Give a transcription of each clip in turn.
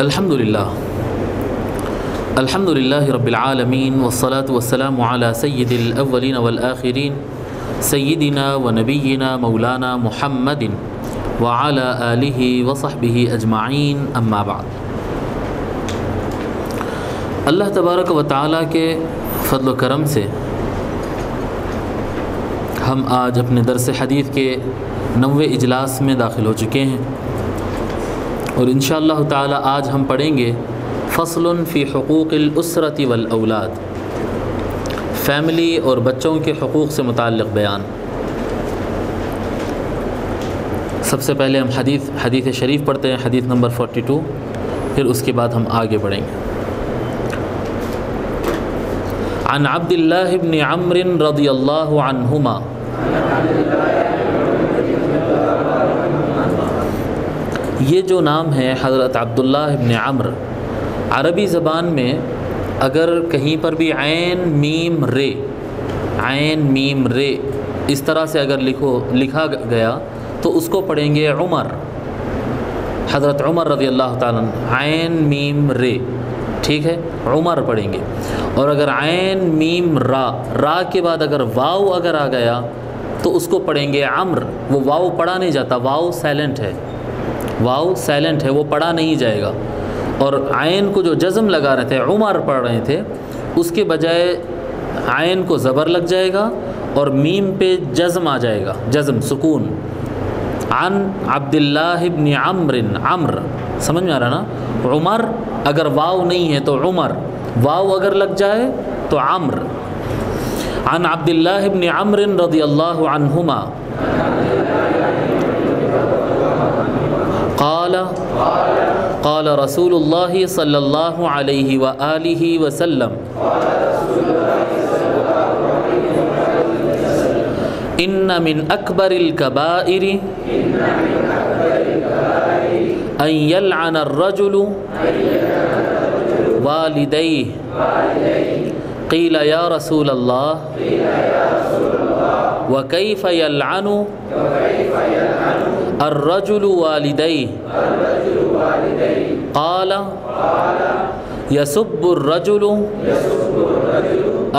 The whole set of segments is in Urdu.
الحمدللہ رب العالمین والصلاة والسلام علی سید الاولین والآخرین سیدنا و نبینا مولانا محمد وعلی آلہ وصحبہ اجمعین اما بعد۔ اللہ تبارک و تعالیٰ کے فضل و کرم سے ہم آج اپنے درس حدیث کے 90ویں اجلاس میں داخل ہو چکے ہیں، اور انشاءاللہ تعالی آج ہم پڑھیں گے فصل فی حقوق الاسرۃ والاولاد، فیملی اور بچوں کے حقوق سے متعلق بیان۔ سب سے پہلے ہم حدیث شریف پڑھتے ہیں، حدیث نمبر 42، پھر اس کے بعد ہم آگے بڑھیں گے۔ عن عبد اللہ بن عمرو رضی اللہ عنہما، یہ جو نام ہے حضرت عبداللہ بن عمرو، عربی زبان میں اگر کہیں پر بھی عین میم رے اس طرح سے اگر لکھا گیا تو اس کو پڑھیں گے عمر، حضرت عمر رضی اللہ تعالیٰ عنہ، عین میم رے، ٹھیک ہے، عمر پڑھیں گے۔ اور اگر عین میم را کے بعد اگر واو اگر آ گیا تو اس کو پڑھیں گے عمر، وہ واو پڑھا نہیں جاتا، واو سائلنٹ ہے، وہ پڑھا نہیں جائے گا۔ اور عین کو جو جزم لگا رہے تھے، عمر پڑھ رہے تھے، اس کے بجائے عین کو زبر لگ جائے گا اور میم پہ جزم آ جائے گا، جزم سکون۔ عن عبداللہ بن عمر، سمجھ میں آ رہا نا؟ عمر اگر واو نہیں ہے تو عمر، واو اگر لگ جائے تو عمر۔ عن عبداللہ بن عمرو رضی اللہ عنہما قال رسول اللہ صلی اللہ علیہ وآلہ وسلم ان من اکبر الکبائر ان یلعن الرجل والدیہ قیل یا رسول اللہ وکیف یلعن الرجل والدیہ قال یسب الرجل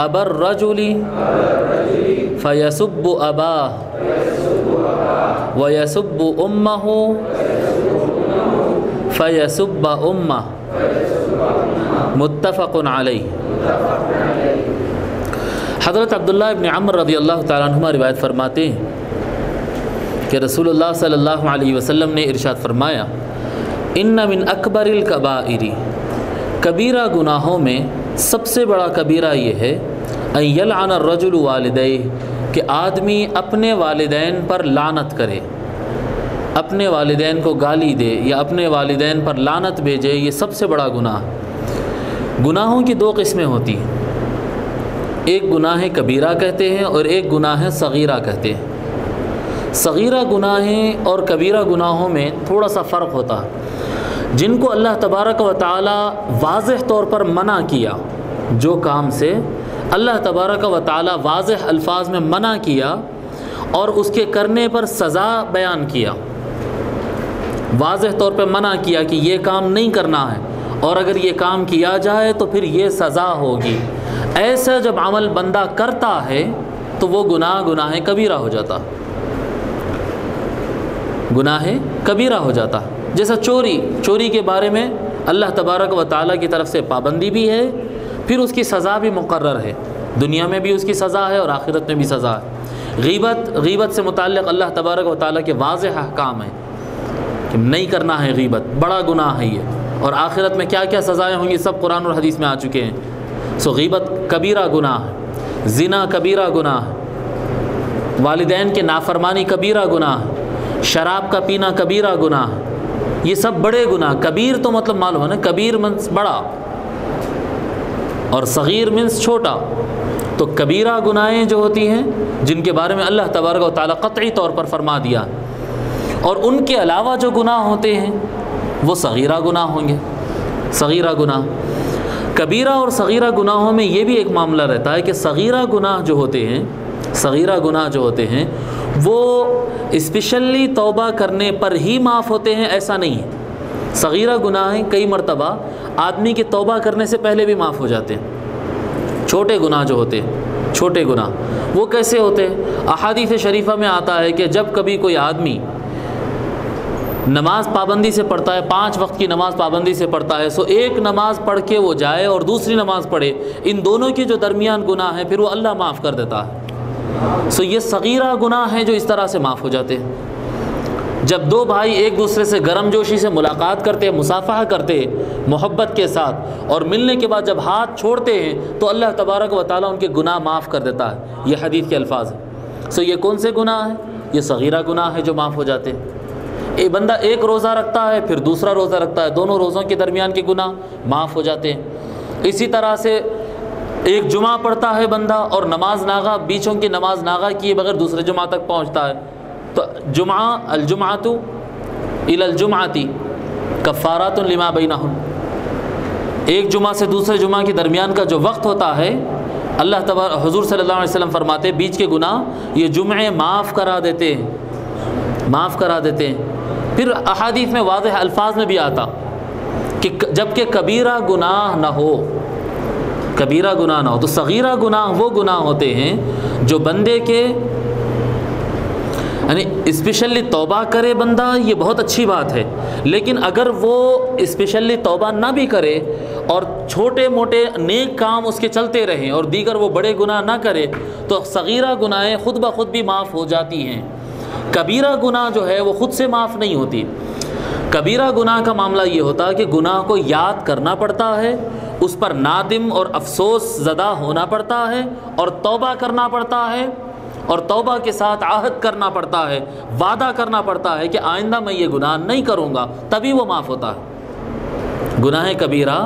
ابا الرجل فیسب اباہ ویسب امہ فیسب امہ، متفق علیہ۔ حضرت عبداللہ ابن عمرو رضی اللہ تعالیٰ عنہما روایت فرماتے ہیں کہ رسول اللہ صلی اللہ علیہ وسلم نے ارشاد فرمایا، ان من اکبر الکبائر، کبیرہ گناہوں میں سب سے بڑا کبیرہ یہ ہے، ان یلعن الرجل والدیہ، کہ آدمی اپنے والدین پر لعنت کرے، اپنے والدین کو گالی دے یا اپنے والدین پر لعنت بھیجے، یہ سب سے بڑا گناہ۔ گناہوں کی دو قسمیں ہوتی ہیں، ایک گناہ کبیرہ کہتے ہیں اور ایک گناہ صغیرہ کہتے ہیں۔ صغیرہ گناہیں اور کبیرہ گناہوں میں تھوڑا سا فرق ہوتا ہے۔ جن کو اللہ تبارک و تعالی واضح طور پر منع کیا، جو کام سے اللہ تبارک و تعالی واضح الفاظ میں منع کیا اور اس کے کرنے پر سزا بیان کیا، واضح طور پہ منع کیا کہ یہ کام نہیں کرنا ہے، اور اگر یہ کام کیا جائے تو پھر یہ سزا ہوگی، ایسا جب عمل بندہ کرتا ہے تو وہ گناہ کبیرہ ہو جاتا، گناہ کبیرہ ہو جاتا۔ جیسا چوری کے بارے میں اللہ تبارک و تعالیٰ کی طرف سے پابندی بھی ہے، پھر اس کی سزا بھی مقرر ہے، دنیا میں بھی اس کی سزا ہے اور آخرت میں بھی سزا ہے۔ غیبت سے متعلق اللہ تبارک و تعالیٰ کے واضح احکام ہیں کہ نہیں کرنا ہے غیبت، بڑا گناہ ہے یہ، اور آخرت میں کیا کیا سزائیں ہوں گی سب قرآن اور حدیث میں آ چکے ہیں۔ غیبت کبیرہ گناہ ہے، زنا کبیرہ گناہ ہے، والدین کے نافرمانی کبیرہ گناہ ہے، شراب کا پینا کبیرہ گناہ ہے، یہ سب بڑے گناہ۔ کبیر تو مطلب معلوم ہے نا، کبیر منس بڑا اور صغیر منس چھوٹا۔ تو کبیرہ گناہیں جو ہوتی ہیں جن کے بارے میں اللہ تبارک و تعالیٰ قطعی طور پر فرما دیا، اور ان کے علاوہ جو گناہ ہوتے ہیں وہ صغیرہ گناہ ہوں گے، صغیرہ گناہ۔ کبیرہ اور صغیرہ گناہوں میں یہ بھی ایک معاملہ رہتا ہے کہ صغیرہ گناہ جو ہوتے ہیں وہ اسپیشلی توبہ کرنے پر ہی معاف ہوتے ہیں، ایسا نہیں ہے۔ صغیرہ گناہیں کئی مرتبہ آدمی کے توبہ کرنے سے پہلے بھی معاف ہو جاتے ہیں۔ چھوٹے گناہ جو ہوتے ہیں، چھوٹے گناہ وہ کیسے ہوتے ہیں؟ احادیث شریفہ میں آتا ہے کہ جب کبھی کوئی آدمی نماز پابندی سے پڑھتا ہے، 5 وقت کی نماز پابندی سے پڑھتا ہے، سو ایک نماز پڑھ کے وہ جائے اور دوسری نماز پڑھے، ان دونوں کے جو درمیان گناہ ہیں پھر وہ اللہ معاف کر دیتا ہے۔ سو یہ صغیرہ گناہ ہیں جو اس طرح سے معاف ہو جاتے ہیں۔ جب دو بھائی ایک دوسرے سے گرم جوشی سے ملاقات کرتے ہیں، مصافحہ کرتے ہیں محبت کے ساتھ، اور ملنے کے بعد جب ہاتھ چھوڑتے ہیں تو اللہ تبارک و تعالیٰ ان کے گناہ معاف کر دیتا ہے، یہ حدیث کے الفاظ ہیں۔ سو یہ کون سے گناہ ہیں؟ یہ صغیرہ گناہ ہیں جو معاف ہو جاتے ہیں۔ ایک بندہ ایک روزہ رکھتا ہے پھر دوسرا روزہ رکھتا ہے، دونوں روزوں کے درمیان کے گناہ معاف ہو جاتے ہیں۔ اسی طرح سے ایک جمعہ پڑھتا ہے بندہ اور نماز ناغہ، بیچوں کی نماز ناغہ کیے بغیر دوسرے جمعہ تک پہنچتا ہے، تو الجمعۃ الی الجمعۃ کفارات لما بینہن، ایک جمعہ سے دوسرے جمعہ کے درمیان کا جو وقت ہوتا ہے، اللہ تبارک حضور صلی اللہ علیہ وسلم فرماتے ہیں بیچ کے گناہ یہ جمعے معاف کرا دیتے ہیں، معاف کرا دیتے ہیں۔ پھر احادیث میں واضح الفاظ میں بھی آتا کہ جب کہ کبیرہ گناہ نہ ہو، کبیرہ گناہ نہ ہو، تو صغیرہ گناہ وہ گناہ ہوتے ہیں جو بندے کے یعنی اسپیشلی توبہ کرے بندہ، یہ بہت اچھی بات ہے، لیکن اگر وہ اسپیشلی توبہ نہ بھی کرے اور چھوٹے موٹے نیک کام اس کے چلتے رہیں اور دیگر وہ بڑے گناہ نہ کرے تو صغیرہ گناہیں خود بخود بھی معاف ہو جاتی ہیں۔ کبیرہ گناہ جو ہے وہ خود سے معاف نہیں ہوتی۔ کبیرہ گناہ کا معاملہ یہ ہوتا ہے کہ گناہ کو یاد کرنا پڑتا ہے، اس پر نادم اور افسوس زدہ ہونا پڑتا ہے اور توبہ کرنا پڑتا ہے، اور توبہ کے ساتھ عہد کرنا پڑتا ہے، وعدہ کرنا پڑتا ہے کہ آئندہ میں یہ گناہ نہیں کروں گا، تبھی وہ معاف ہوتا ہے۔ گناہ کبیرہ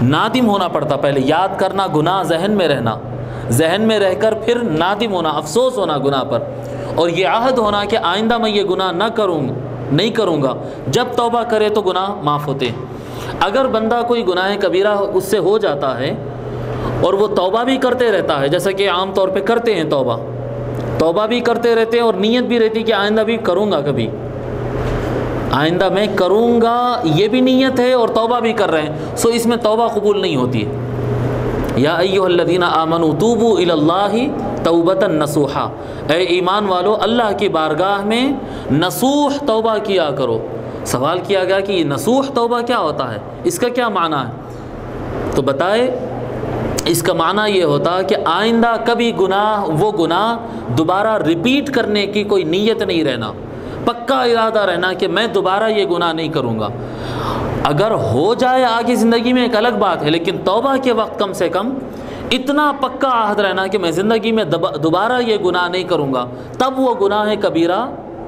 نادم ہونا پڑتا، پہلے یاد کرنا، گناہ ذہن میں رہنا، ذہن میں رہ کر پھر نادم ہونا، افسوس ہونا گناہ پر، اور یہ عہد ہونا کہ آئندہ میں یہ گناہ نہیں کروں گا۔ جب توبہ کرے تو گناہ معاف ہوتے ہیں۔ اگر بندہ کوئی گناہ کبیرہ اس سے ہو جاتا ہے اور وہ توبہ بھی کرتے رہتا ہے، جیسا کہ عام طور پہ کرتے ہیں، توبہ بھی کرتے رہتے ہیں اور نیت بھی رہتی کہ آئندہ بھی کروں گا، کبھی آئندہ میں کروں گا، یہ بھی نیت ہے اور توبہ بھی کر رہے ہیں، سو اس میں توبہ قبول نہیں ہوتی ہے۔ یا ایھا الذین آمنوا توبوا الی اللہ توبۃ نصوحا، اے ایمان والو اللہ کی بارگاہ میں نصوح توبہ کیا کرو۔ سوال کیا گیا کہ یہ نصوح توبہ کیا ہوتا ہے، اس کا کیا معنی ہے؟ تو بتائے اس کا معنی یہ ہوتا کہ آئندہ کبھی وہ گناہ دوبارہ ریپیٹ کرنے کی کوئی نیت نہیں رہنا، پکا ارادہ رہنا کہ میں دوبارہ یہ گناہ نہیں کروں گا۔ اگر ہو جائے آگے زندگی میں ایک الگ بات ہے، لیکن توبہ کے وقت کم سے کم اتنا پکا عہد رہنا کہ میں زندگی میں دوبارہ یہ گناہ نہیں کروں گا، تب وہ گناہ کبیرہ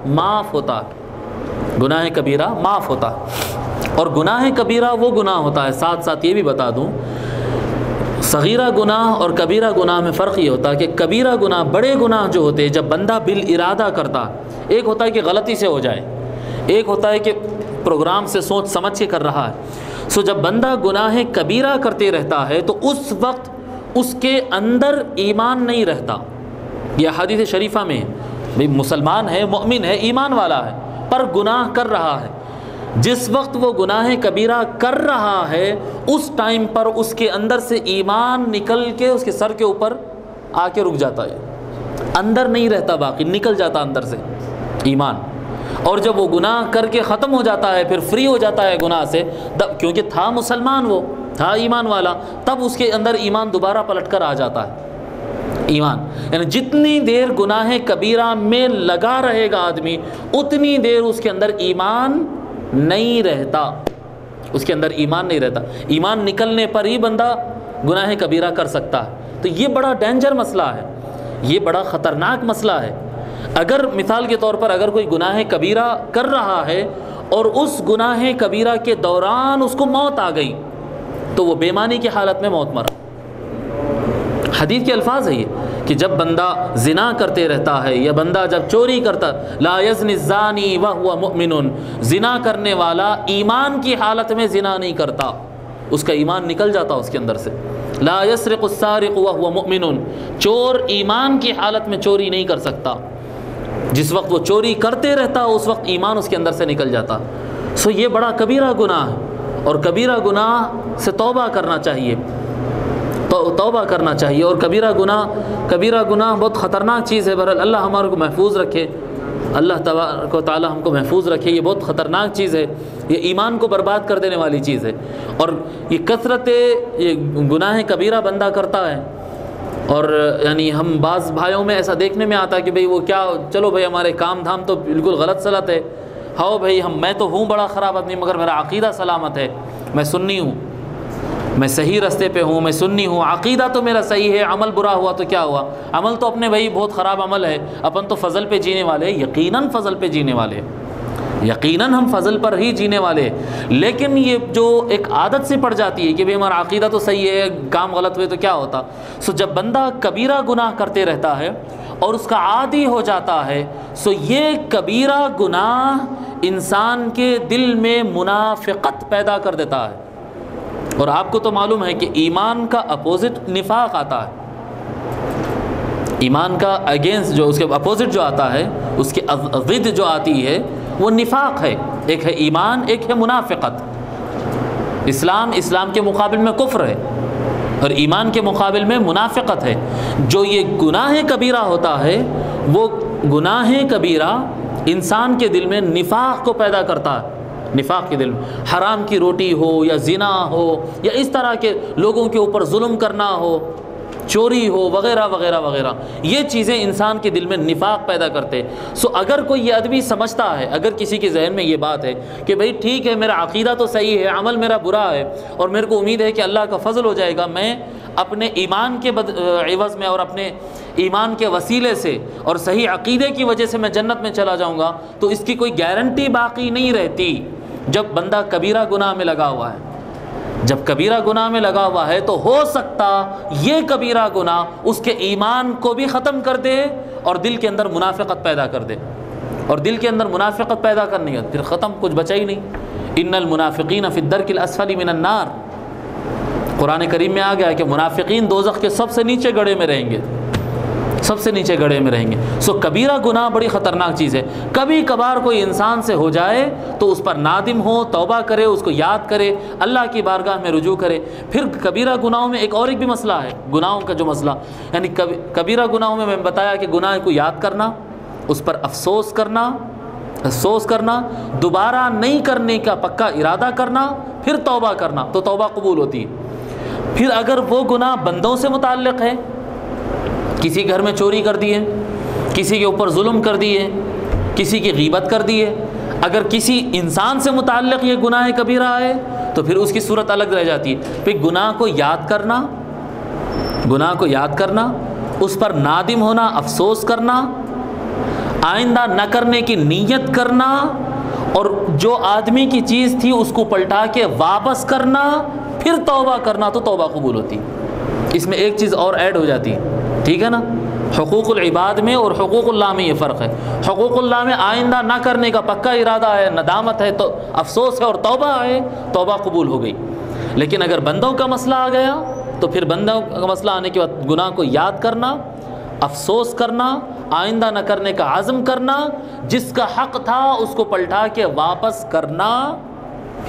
معاف ہوتا ہے، گناہ کبیرہ معاف ہوتا ہے۔ اور گناہ کبیرہ وہ گناہ ہوتا ہے، ساتھ ساتھ یہ بھی بتا دوں، صغیرہ گناہ اور کبیرہ گناہ میں فرق یہ ہوتا ہے کہ کبیرہ گناہ، بڑے گناہ جو ہوتے ہیں جب بندہ بالارادہ کرتا، ایک ہوتا ہے کہ غلطی سے ہو جائے، ایک ہوتا ہے کہ پروگرام سے سوچ سمجھ کے کر رہا ہے، سو جب بندہ گناہ کبیرہ کرتے رہتا ہے تو اس وقت اس کے اندر ایمان نہیں رہتا۔ یہ حدیث شریفہ میں بھئی مسلمان ہے، مؤمن ہے، ایمان والا ہے، پر گناہ کر رہا ہے، جس وقت وہ گناہ کبیرہ کر رہا ہے اس ٹائم پر اس کے اندر سے ایمان نکل کے اس کے سر کے اوپر آ کے رک جاتا ہے، اندر نہیں رہتا، باقی نکل جاتا اندر سے ایمان۔ اور جب وہ گناہ کر کے ختم ہو جاتا ہے، پھر فری ہو جاتا ہے گناہ سے، کیونکہ تھا مسلمان، وہ تھا ایمان والا، تب اس کے اندر ایمان دوبارہ پلٹ کر آ جاتا ہے۔ ایمان یعنی جتنی دیر گناہ کبیرہ میں لگا رہے گا آدمی، اتنی دیر اس کے اندر ایمان نہیں رہتا، اس کے اندر ایمان نہیں رہتا۔ ایمان نکلنے پر ہی بندہ گناہ کبیرہ کر سکتا ہے۔ تو یہ بڑا ڈینجر مسئلہ ہے، یہ بڑا خطرناک مسئلہ ہے۔ اگر مثال کے طور پر اگر کوئی گناہ کبیرہ کر رہا ہے اور اس گناہ کبیرہ کے دوران اس کو موت آ گئی تو وہ بے ایمانی کی حالت میں موت مرا۔ حدیث کے الفاظ ہے یہ کہ جب بندہ زنا کرتے رہتا ہے یا بندہ جب چوری کرتا، لا یزنی الزانی وہو مؤمن، زنا کرنے والا ایمان کی حالت میں زنا نہیں کرتا، اس کا ایمان نکل جاتا اس کے اندر سے۔ لا یسرق السارق وہو مؤمن، چور ایمان کی حالت میں چوری نہیں کر سکتا، جس وقت وہ چوری کرتے رہتا اس وقت ایمان اس کے اندر سے نکل جاتا۔ سو یہ بڑا کبیرہ گناہ ہے، اور کبیرہ گناہ سے توبہ کرنا چاہیے، توبہ کرنا چاہیے۔ اور کبیرہ گناہ بہت خطرناک چیز ہے۔ بہرحال اللہ ہمارے کو محفوظ رکھے، اللہ تبارک و تعالی ہم کو محفوظ رکھے۔ یہ بہت خطرناک چیز ہے، یہ ایمان کو برباد کر دینے والی چیز ہے، اور یہ کثرت یہ گناہ کبیرہ بندہ کرتا ہے۔ اور یعنی ہم بعض بھائیوں میں ایسا دیکھنے میں آتا ہے کہ بھئی وہ کیا، چلو بھئی ہمارے کام دھام تو بالکل غلط سلط ہے، ہاؤ بھئی میں تو ہوں بڑا خراب آدمی مگر میرا عقیدہ سلامت ہے، میں سنی ہوں، میں صحیح راستے پہ ہوں، میں سنی ہوں، عقیدہ تو میرا صحیح ہے، عمل برا ہوا تو کیا ہوا، عمل تو اپنے بھائی بہت خراب عمل ہے، اپن تو فضل پہ جینے والے ہیں، یقیناً فضل پہ جینے والے ہیں، یقیناً ہم فضل پر ہی جینے والے ہیں، لیکن یہ جو ایک عادت سے پڑ جاتی ہے کہ بھئی ہمارا عقیدہ تو صحیح ہے، کام غلط ہوئے تو کیا ہوتا۔ سو جب بندہ کبیرہ گناہ کرتے رہتا ہے اور اس کا عادی ہو جاتا ہے، سو یہ کبیرہ گناہ انسان کے دل میں منافقت پیدا کر دیتا ہے۔ اور آپ کو تو معلوم ہے کہ ایمان کا اپوزٹ نفاق آتا ہے، ایمان کا اگینسٹ جو اس کے اپوزٹ جو آتا ہے، اس کے ضد جو آتی ہے وہ نفاق ہے، ایک ہے ایمان، ایک ہے منافقت۔ اسلام کے مقابل میں کفر ہے، اور ایمان کے مقابل میں منافقت ہے۔ جو یہ گناہ کبیرہ ہوتا ہے، وہ گناہ کبیرہ انسان کے دل میں نفاق کو پیدا کرتا ہے، نفاق کے دل میں، حرام کی روٹی ہو یا زنا ہو یا اس طرح کے لوگوں کے اوپر ظلم کرنا ہو، چوری ہو وغیرہ وغیرہ وغیرہ، یہ چیزیں انسان کے دل میں نفاق پیدا کرتے۔ سو اگر کوئی یہ آدمی سمجھتا ہے، اگر کسی کے ذہن میں یہ بات ہے کہ بھئی ٹھیک ہے میرا عقیدہ تو صحیح ہے، عمل میرا برا ہے، اور میرے کو امید ہے کہ اللہ کا فضل ہو جائے گا، میں اپنے ایمان کے عوض میں اور اپنے ایمان کے وسیلے سے اور صحیح عقیدے کی وجہ سے میں جنت میں چلا جاؤں گا، تو اس کی کوئی گارنٹی باقی نہیں رہتی۔ جب بندہ کبیرہ گناہ میں لگا ہوا ہے، جب کبیرہ گناہ میں لگا ہوا ہے تو ہو سکتا یہ کبیرہ گناہ اس کے ایمان کو بھی ختم کر دے اور دل کے اندر منافقت پیدا کر دے، اور دل کے اندر منافقت پیدا کرنی ہے پھر ختم، کچھ بچا ہی نہیں۔ ان المنافقین فی الدرک الاسفل من النار، قرآن کریم میں آ گیا ہے کہ منافقین دوزخ کے سب سے نیچے گڑھے میں رہیں گے، سب سے نیچے گڑھے میں رہیں گے۔ سو کبیرہ گناہ بڑی خطرناک چیز ہے۔ کبھی کبھار کوئی انسان سے ہو جائے تو اس پر نادم ہو، توبہ کرے، اس کو یاد کرے، اللہ کی بارگاہ میں رجوع کرے۔ پھر کبیرہ گناہوں میں ایک بھی مسئلہ ہے، گناہوں کا جو مسئلہ، یعنی کبیرہ گناہوں میں بتایا کہ گناہ کو یاد کرنا، اس پر افسوس کرنا، دوبارہ نہیں کرنے کا پکا ارادہ کرنا، پھر توبہ کرنا، تو توبہ قبول ہوتی ہے۔ پھر اگر وہ گناہ بندوں سے متعلق ہے، کسی گھر میں چوری کر دی ہے، کسی کے اوپر ظلم کر دیے، کسی کی غیبت کر دی ہے، اگر کسی انسان سے متعلق یہ گناہ کبیرہ ہے تو پھر اس کی صورت الگ رہ جاتی ہے۔ پھر گناہ کو یاد کرنا، اس پر نادم ہونا، افسوس کرنا، آئندہ نہ کرنے کی نیت کرنا، اور جو آدمی کی چیز تھی اس کو پلٹا کے واپس کرنا، پھر توبہ کرنا، تو توبہ قبول ہوتی۔ اس میں ایک چیز اور ایڈ ہو جاتی ہے، ٹھیک ہے نا، حقوق العباد میں اور حقوق اللہ میں یہ فرق ہے۔ حقوق اللہ میں آئندہ نہ کرنے کا پکا ارادہ ہے، ندامت ہے، تو افسوس ہے اور توبہ ہے، توبہ قبول ہو گئی۔ لیکن اگر بندوں کا مسئلہ آ گیا تو پھر بندوں کا مسئلہ آنے کے بعد گناہ کو یاد کرنا، افسوس کرنا، آئندہ نہ کرنے کا عزم کرنا، جس کا حق تھا اس کو پلٹا کے واپس کرنا،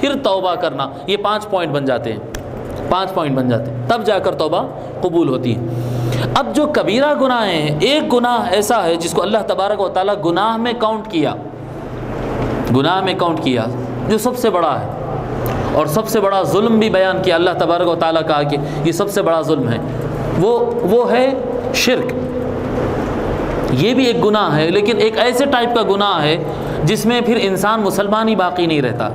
پھر توبہ کرنا، یہ 5 پوائنٹ بن جاتے ہیں، 5 پوائنٹ بن جاتے ہیں، تب جا کر توبہ قبول ہوتی ہے۔ اب جو کبیرہ گناہ ہیں، ایک گناہ ایسا ہے جس کو اللہ تبارک و تعالیٰ گناہ میں کاؤنٹ کیا، جو سب سے بڑا ہے، اور سب سے بڑا ظلم بھی بیان کیا اللہ تبارک و تعالیٰ کا کہ یہ سب سے بڑا ظلم ہے، وہ ہے شرک۔ یہ بھی ایک گناہ ہے، لیکن ایک ایسے ٹائپ کا گناہ ہے جس میں پھر انسان مسلمان ہی باقی نہیں رہتا۔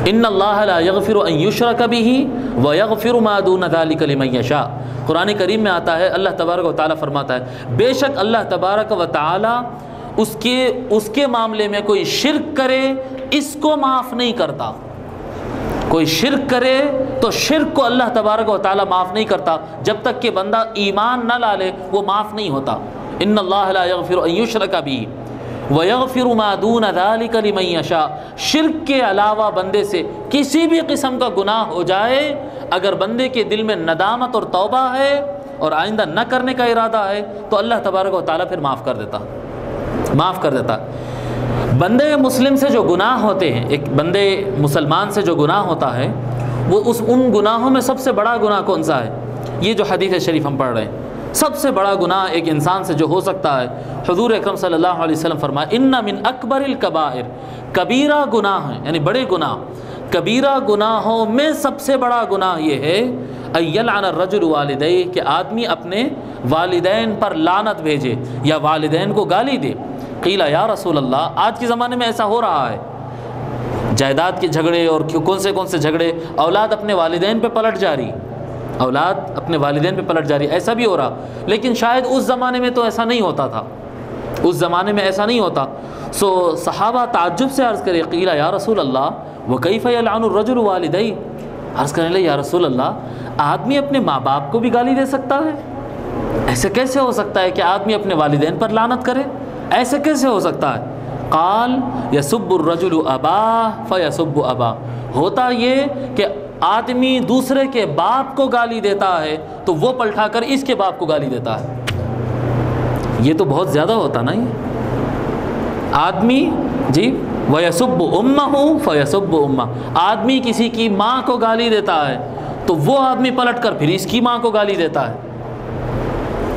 ان اللہ لا یغفر ان یشرک بہ ویغفر ما دون ذلک لمن یشاء، قرآن کریم میں آتا ہے، اللہ تبارک و تعالیٰ فرماتا ہے بے شک اللہ تبارک و تعالیٰ اس کے معاملے میں کوئی شرک کرے اس کو معاف نہیں کرتا۔ کوئی شرک کرے تو شرک کو اللہ تبارک و تعالیٰ معاف نہیں کرتا، جب تک کہ بندہ ایمان نہ لا لے وہ معاف نہیں ہوتا۔ ان اللہ لا یغفر ان یشرک بہ ویغفر ما دون ذلک لمن یشاء، شرک کے علاوہ بندے سے کسی بھی قسم کا گناہ ہو جائے، اگر بندے کے دل میں ندامت اور توبہ ہے اور آئندہ نہ کرنے کا ارادہ ہے تو اللہ تبارک و تعالیٰ پھر معاف کر دیتا۔ بندے مسلم سے جو گناہ ہوتے ہیں، ایک بندے مسلمان سے جو گناہ ہوتا ہے، وہ ان گناہوں میں سب سے بڑا گناہ کون سا ہے؟ یہ جو حدیث شریف ہم پڑھ رہے ہیں، سب سے بڑا گناہ ایک انسان سے جو ہو سکتا ہے، حضور اکرم صلی اللہ علیہ وسلم فرمائے ان من اکبر الکبائر، کبیرہ گناہ ہیں یعنی بڑے گناہ، کبیرہ گناہوں میں سب سے بڑا گناہ یہ ہے ان یلعن الرجل والدیہ، کہ آدمی اپنے والدین پر لعنت بھیجے یا والدین کو گالی دے۔ قیل یا رسول اللہ، آج کے زمانے میں ایسا ہو رہا ہے، جائیداد کے جھگڑے اور کون سے جھگڑے، اولاد اپنے والدین پہ پلٹ جا رہی، اولاد اپنے والدین پہ پلٹ جا رہی، ایسا بھی ہو رہا، لیکن شاید اس زمانے میں تو ایسا نہیں ہوتا تھا، اس زمانے میں ایسا نہیں ہوتا۔ صحابہ تعجب سے عرض کرے قیل یا رسول اللہ وکیف یلعن الرجل والدیہ، عرض کرنے لگے یا رسول اللہ آدمی اپنے ماں باپ کو بھی گالی دے سکتا ہے؟ ایسے کیسے ہو سکتا ہے کہ آدمی اپنے والدین پر لعنت کرے؟ ایسے کیسے ہو سکتا ہے؟ قال یسب الرجل اباہ فیسب اباہ، ہوتا یہ کہ آدمی دوسرے کے باپ کو گالی دیتا ہے تو وہ پلٹا کر اس کے باپ کو گالی دیتا ہے۔ یہ تو بہت زیادہ ہوتا نا، یہ آدمی جی وَيَسُبُّ أُمَّهُ فَيَسُبُّ أُمَّهُ، آدمی کسی کی ماں کو گالی دیتا ہے تو وہ آدمی پلٹ کر پھر اس کی ماں کو گالی دیتا ہے۔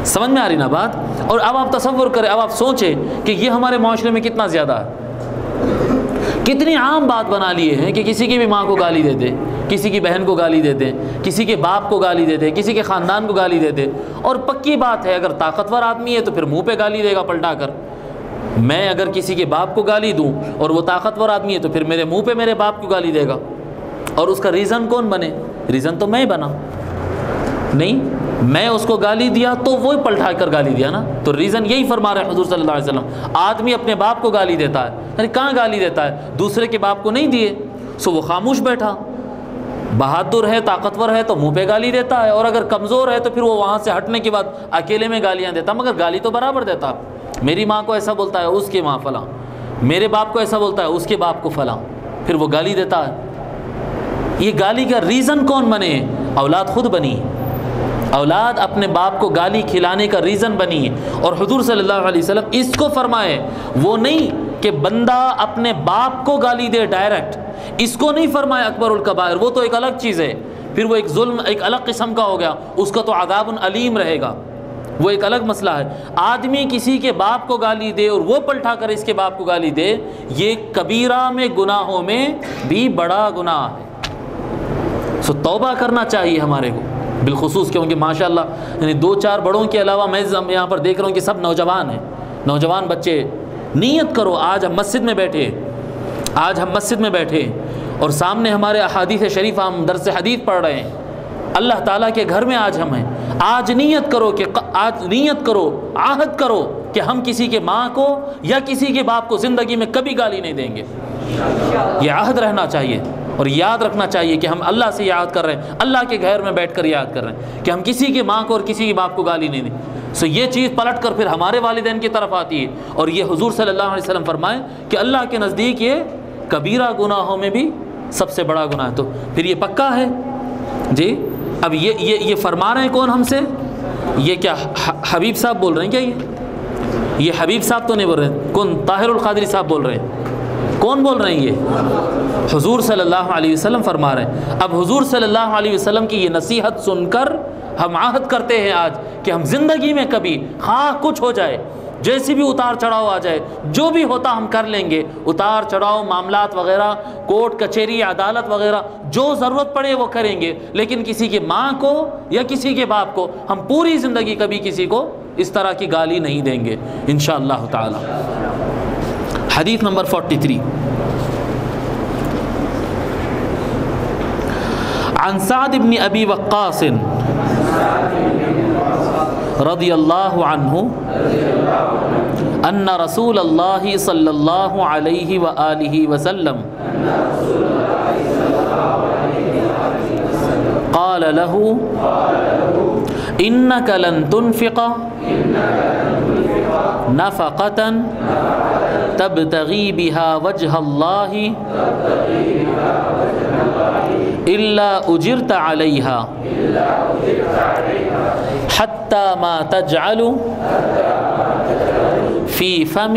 سمجھ میں آ رہی نا بات؟ اور اب آپ تصور کریں، اب آپ سوچیں کہ یہ ہمارے معاشرے میں کتنا زیادہ ہے، کتنی عام بات بنا لیے ہیں کہ کسی کی بھی ماں کو گالی دیتے، کسی کی بہن کو گالی دیتے، کسی کے باپ کو گالی دیتے، کسی کے خاندان کو گالی دیتے، اور پکی بات ہے اگر طاقتور آدمی ہے تو پھر منہ پہ گالی دے گا پلٹا کر۔ میں اگر کسی کے باپ کو گالی دوں اور وہ طاقتور آدمی ہے تو پھر میرے منہ پہ میرے باپ کو گالی دے گا، اور اس کا ریزن کون بنے؟ ریزن تو میں بنا نہیں، میں اس کو گالی دیا تو وہ پلٹا کر گالی دیا نا، تو ریزن یہی فرما رہے ہیں حضور صلی اللہ علیہ وسلم، آدمی اپنے باپ کو گالی دیتا ہے، یعنی کہاں گالی دیتا ہے؟ دوسرے کے باپ کو نہیں دیے، سو وہ خاموش بیٹھا، بہادر ہے طاقتور ہے تو منہ پہ گالی دیتا ہے، اور اگر کمزور ہے تو پھر وہ وہاں سے ہٹنے کے بعد اکیلے میں گالیاں دیتا، مگر گالی تو برابر دیتا، میری ماں کو ایسا بولتا ہے اس کی ماں فلاں، میرے باپ کو ایسا بولتا ہے اس کے باپ کو فلاں، پھر وہ گالی دیتا ہے۔ یہ گالی کا ریزن کون بنے؟ اولاد خود بنی، اولاد اپنے باپ کو گالی کھلانے کا ریزن بنی، اور حضور صلی اللہ علیہ وسلم اس کو فرمائے، وہ نہیں کہ بندہ اپنے باپ کو گالی دے ڈائریکٹ، اس کو نہیں فرمایا اکبر الکبائر، وہ تو ایک الگ چیز ہے، پھر وہ ایک ظلم ایک الگ قسم کا ہو گیا، اس کا تو عذاب علیم رہے گا، وہ ایک الگ مسئلہ ہے۔ آدمی کسی کے باپ کو گالی دے اور وہ پلٹا کر اس کے باپ کو گالی دے، یہ کبیرہ میں گناہوں میں بھی بڑا گناہ ہے، سو توبہ کرنا چاہیے ہمارے کو بالخصوص، کیونکہ ماشاءاللہ یعنی 2-4 بڑوں کے علاوہ میں یہاں پر دیکھ رہا ہوں کہ سب نوجوان ہیں، نوجوان بچے۔ نیت کرو، آج ہم مسجد میں بیٹھے اور سامنے ہمارے احادیث شریف، ہم درس حدیث پڑھ رہے ہیں، اللہ تعالیٰ کے گھر میں آج ہم ہیں، آج نیت کرو عہد کرو کہ ہم کسی کے ماں کو یا کسی کے باپ کو زندگی میں کبھی گالی نہیں دیں گے، یہ عہد رہنا چاہیے، اور یاد رکھنا چاہیے کہ ہم اللہ سے یاد کر رہے ہیں، اللہ کے گھر میں بیٹھ کر یاد کر رہے ہیں کہ ہم کسی کی ماں کو اور کسی کے باپ کو گالی نہیں دیں۔ سو یہ چیز پلٹ کر پھر ہمارے والدین کی طرف آتی ہے، اور یہ حضور صلی اللہ علیہ وسلم فرمائے کہ اللہ کے نزدیک یہ کبیرہ گناہوں میں بھی سب سے بڑا گناہ ہے، تو پھر یہ پکا ہے جی۔ اب یہ فرما رہے ہیں کون ہم سے؟ یہ کیا حبیب صاحب بول رہے ہیں کیا؟ یہ حبیب صاحب تو نہیں بول رہے ہیں، کون؟ طاہر القادری صاحب بول رہے ہیں، کون بول رہے ہیں؟ یہ حضور صلی اللہ علیہ وسلم فرما رہے ہیں۔ اب حضور صلی اللہ علیہ وسلم کی یہ نصیحت سن کر ہم عہد کرتے ہیں آج کہ ہم زندگی میں کبھی خواہ کچھ ہو جائے، جیسی بھی اتار چڑھاؤ آ جائے، جو بھی ہوتا ہم کر لیں گے، اتار چڑھاؤ معاملات وغیرہ، کورٹ کچہری عدالت وغیرہ جو ضرورت پڑے وہ کریں گے، لیکن کسی کی ماں کو یا کسی کے باپ کو ہم پوری زندگی کبھی کسی کو اس طرح کی گالی نہیں دیں گے انشاءاللہ تعالی۔ حدیث نمبر 43، عن سعد بن ابی وقاص رضی اللہ عنہ ان رسول اللہ صلی اللہ علیہ وآلہ وسلم قال له انك لن تنفق نفقة تبتغي بها وجه الله إلا أجرت عليها حتى ما تجعل في فم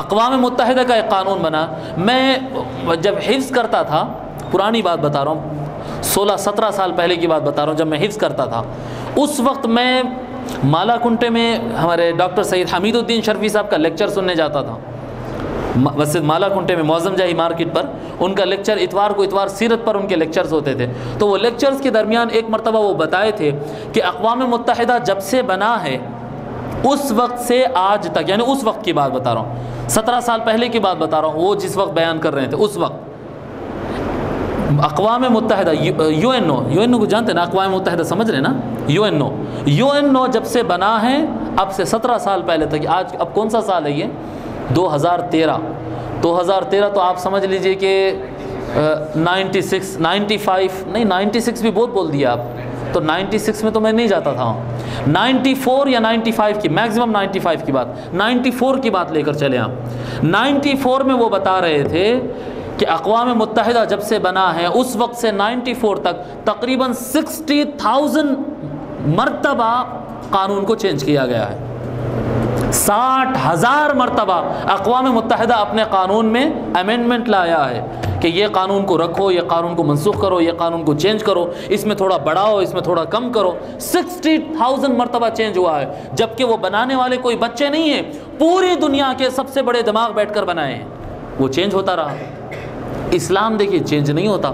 اقوام متحدہ کا ایک قانون بنا. میں جب حفظ کرتا تھا، پرانی بات بتا رہا ہوں، 16-17 سال پہلے کی بات بتا رہا ہوں، جب میں حفظ کرتا تھا اس وقت میں مالا کنٹے میں ہمارے ڈاکٹر سید حمید الدین شرفی صاحب کا لیکچر سننے جاتا تھا. ویسے مالا کنٹے میں معظم جاہی مارکیٹ پر ان کا لیکچر اتوار کو، اتوار سیرت پر ان کے لیکچرز ہوتے تھے. تو وہ لیکچرز کے درمیان ایک مرتبہ وہ بتائے تھے کہ اقوام متحدہ جب سے بنا ہے اس وقت سے آج تک، یعنی اس وقت کی بات بتا رہا ہوں، 17 سال پہلے کی بات بتا رہا ہوں، وہ جس وقت بیان کر رہے تھے اس وقت اقوام متحدہ یو این او کو جانتے ہیں نا، اقوام متحدہ سمجھ رہے نا، یو این او جب سے بنا ہے اب سے 17 سال پہلے تک، آج اب کون سا سال ہے یہ؟ 2013 تو آپ سمجھ لیجئے کہ 96 بھی بہت بول دیا آپ تو 96 میں تو میں نہیں جاتا تھا، 94 یا 95 کی، میکسیمم 95 کی بات، 94 کی بات لے کر چلے آپ. 94 میں وہ بتا رہے تھے کہ اقوام متحدہ جب سے بنا ہے اس وقت سے 94 تک تقریباً 60,000 مرتبہ قانون کو چینج کیا گیا ہے. 60,000 مرتبہ اقوام متحدہ اپنے قانون میں امینڈمنٹ لایا ہے کہ یہ قانون کو رکھو، یہ قانون کو منسوخ کرو، یہ قانون کو چینج کرو، اس میں تھوڑا بڑھاؤ، اس میں تھوڑا کم کرو. 60,000 مرتبہ چینج ہوا ہے، جبکہ وہ بنانے والے کوئی بچے نہیں ہیں، پوری دنیا کے سب سے بڑے دماغ بیٹھ کر بنائے ہیں. وہ چینج ہوتا رہا. اسلام دیکھیے چینج نہیں ہوتا.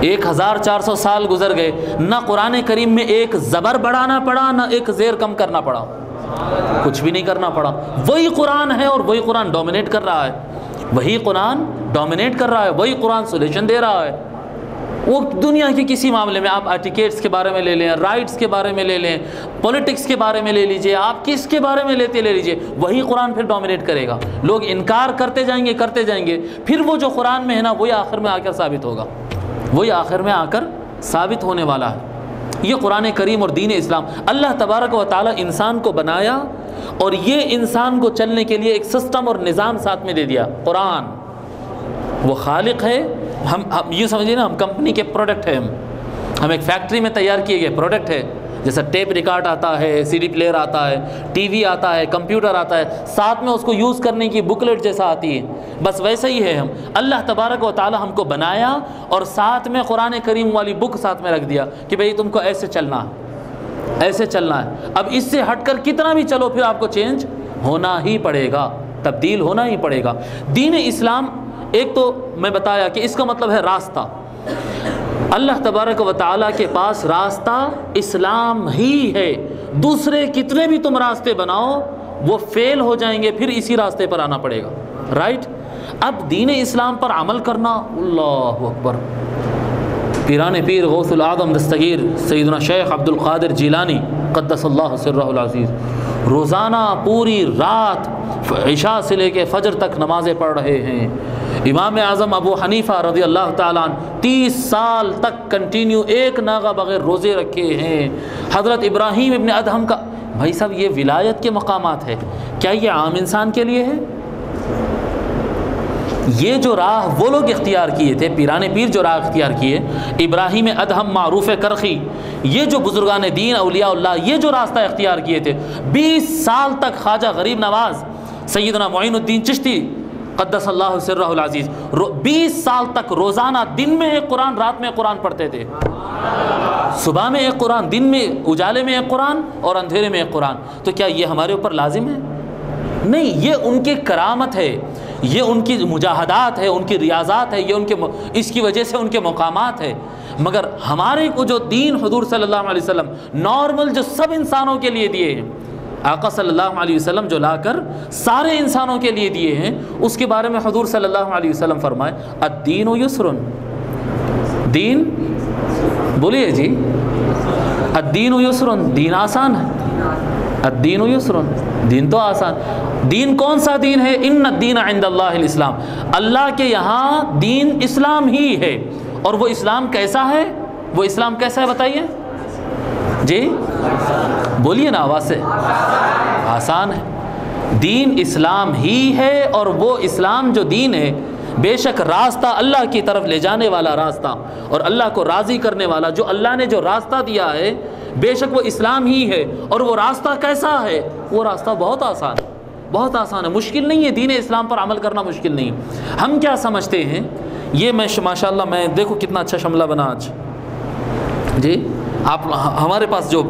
1400 سال گزر گئے، نہ قرآن کریم میں ایک زبر بڑھانا پڑا، نہ ایک زیر کم کرنا پڑا، کچھ بھی نہیں کرنا پڑا. وہی قرآن ہے اور وہی قرآن ڈومینیٹ کر رہا ہے، وہی قرآن ڈومینیٹ کر رہا ہے، وہی قرآن سولوشن دے رہا ہے. وہ دنیا کے کسی معاملے میں آپ ایٹیکیٹس کے بارے میں لے لیں، رائٹس کے بارے میں لے لیں، پولیٹکس کے بارے میں لے لیجئے، آپ کس کے بارے میں لیتے لے لیجئے، وہی قرآن پھر ڈومینیٹ کرے گا. لوگ انکار کرتے جائیں گے، پھر وہ جو قرآن میں ہے نا وہی آخر میں آ کر ثابت ہوگا، وہی آخر میں آ کر ثابت ہونے والا ہے. یہ قرآن کریم اور دین اسلام، اللہ تبارک و تعالی انسان کو بنایا اور یہ انسان کو چلنے کے لیے ایک سسٹم اور نظام ساتھ میں دے دیا. قرآن وہ خالق ہے، ہم یہ سمجھیے نا ہم کمپنی کے پروڈکٹ ہیں، ہم ایک فیکٹری میں تیار کیے گئے پروڈکٹ ہے. جیسا ٹیپ ریکارڈ آتا ہے، سی ڈی پلیئر آتا ہے، ٹی وی آتا ہے، کمپیوٹر آتا ہے، ساتھ میں اس کو یوز کرنے کی بکلیٹ جیسا آتی ہے، بس ویسے ہی ہے ہم. اللہ تبارک و تعالی ہم کو بنایا اور ساتھ میں قرآن کریم والی بک ساتھ میں رکھ دیا کہ بھئی تم کو ایسے چلنا ہے، ایسے چلنا ہے. اب اس سے ہٹ کر کتنا بھی چلو پھر آپ کو چینج ہونا ہی پڑے گا، تبدیل ہونا ہی پڑے گا. دین اسلام ایک تو میں بتایا کہ اس کا مطلب ہے راستہ. اللہ تبارک و تعالیٰ کے پاس راستہ اسلام ہی ہے. دوسرے کتنے بھی تم راستے بناؤ وہ فیل ہو جائیں گے، پھر اسی راستے پر آنا پڑے گا. رائٹ؟ اب دین اسلام پر عمل کرنا، اللہ اکبر. پیران پیر غوث العظم دستگیر سیدنا شیخ عبد القادر جیلانی قدس اللہ سرہ العزیز روزانہ پوری رات عشاء سے لے کے فجر تک نمازیں پڑھ رہے ہیں. امام اعظم ابو حنیفہ رضی اللہ تعالیٰ عنہ 30 سال تک کنٹینیو ایک ناغہ بغیر روزے رکھے ہیں. حضرت ابراہیم ابن ادہم کا، بھائی صاحب یہ ولایت کے مقامات ہے، کیا یہ عام انسان کے لیے ہے؟ یہ جو راہ وہ لوگ اختیار کیے تھے، پیران پیر جو راہ اختیار کیے، ابراہیم ادہم معروف کرخی، یہ جو بزرگان دین اولیاء اللہ یہ جو راستہ اختیار کیے تھے، 20 سال تک خواجہ غریب نواز سیدنا معین الدین چشتی قدس اللہ سرہ العزیز 20 سال تک روزانہ دن میں ایک قرآن، رات میں قرآن پڑھتے تھے. صبح میں ایک قرآن، دن میں اجالے میں ایک قرآن اور اندھیرے میں ایک قرآن. تو کیا یہ ہمارے اوپر لازم ہے؟ نہیں، یہ ان کی کرامت ہے، یہ ان کی مجاہدات ہے، ان کی ریاضات ہے، یہ ان کے اس کی وجہ سے ان کے مقامات ہے. مگر ہمارے کو جو دین حضور صلی اللہ علیہ وسلم نارمل جو سب انسانوں کے لیے دیے ہیں، آقا صلی اللہ علیہ وسلم جو لا کر سارے انسانوں کے لیے دیے ہیں، اس کے بارے میں حضور صلی اللہ علیہ وسلم فرمائے الدین یسر. دین بولیے جی، الدین یسر، دین آسان ہے. الدین یسر، دین تو آسان. دین کون سا دین ہے؟ ان الدین عند اللہ الاسلام، اللہ کے یہاں دین اسلام ہی ہے. اور وہ اسلام کیسا ہے؟ وہ اسلام کیسا ہے بتائیے جی، بولیے نا آواز سے. آسان ہے. دین اسلام ہی ہے اور وہ اسلام جو دین ہے بے شک راستہ اللہ کی طرف لے جانے والا راستہ اور اللہ کو راضی کرنے والا، جو اللہ نے جو راستہ دیا ہے بے شک وہ اسلام ہی ہے. اور وہ راستہ کیسا ہے؟ وہ راستہ بہت آسان ہے. بہت آسان ہے، مشکل نہیں ہے، دین اسلام پر عمل کرنا مشکل نہیں ہے۔ ہم کیا سمجھتے ہیں، یہ میں ماشاءاللہ میں دیکھو کتنا اچھا شملہ بنا آج جی۔ آپ ہمارے پاس جو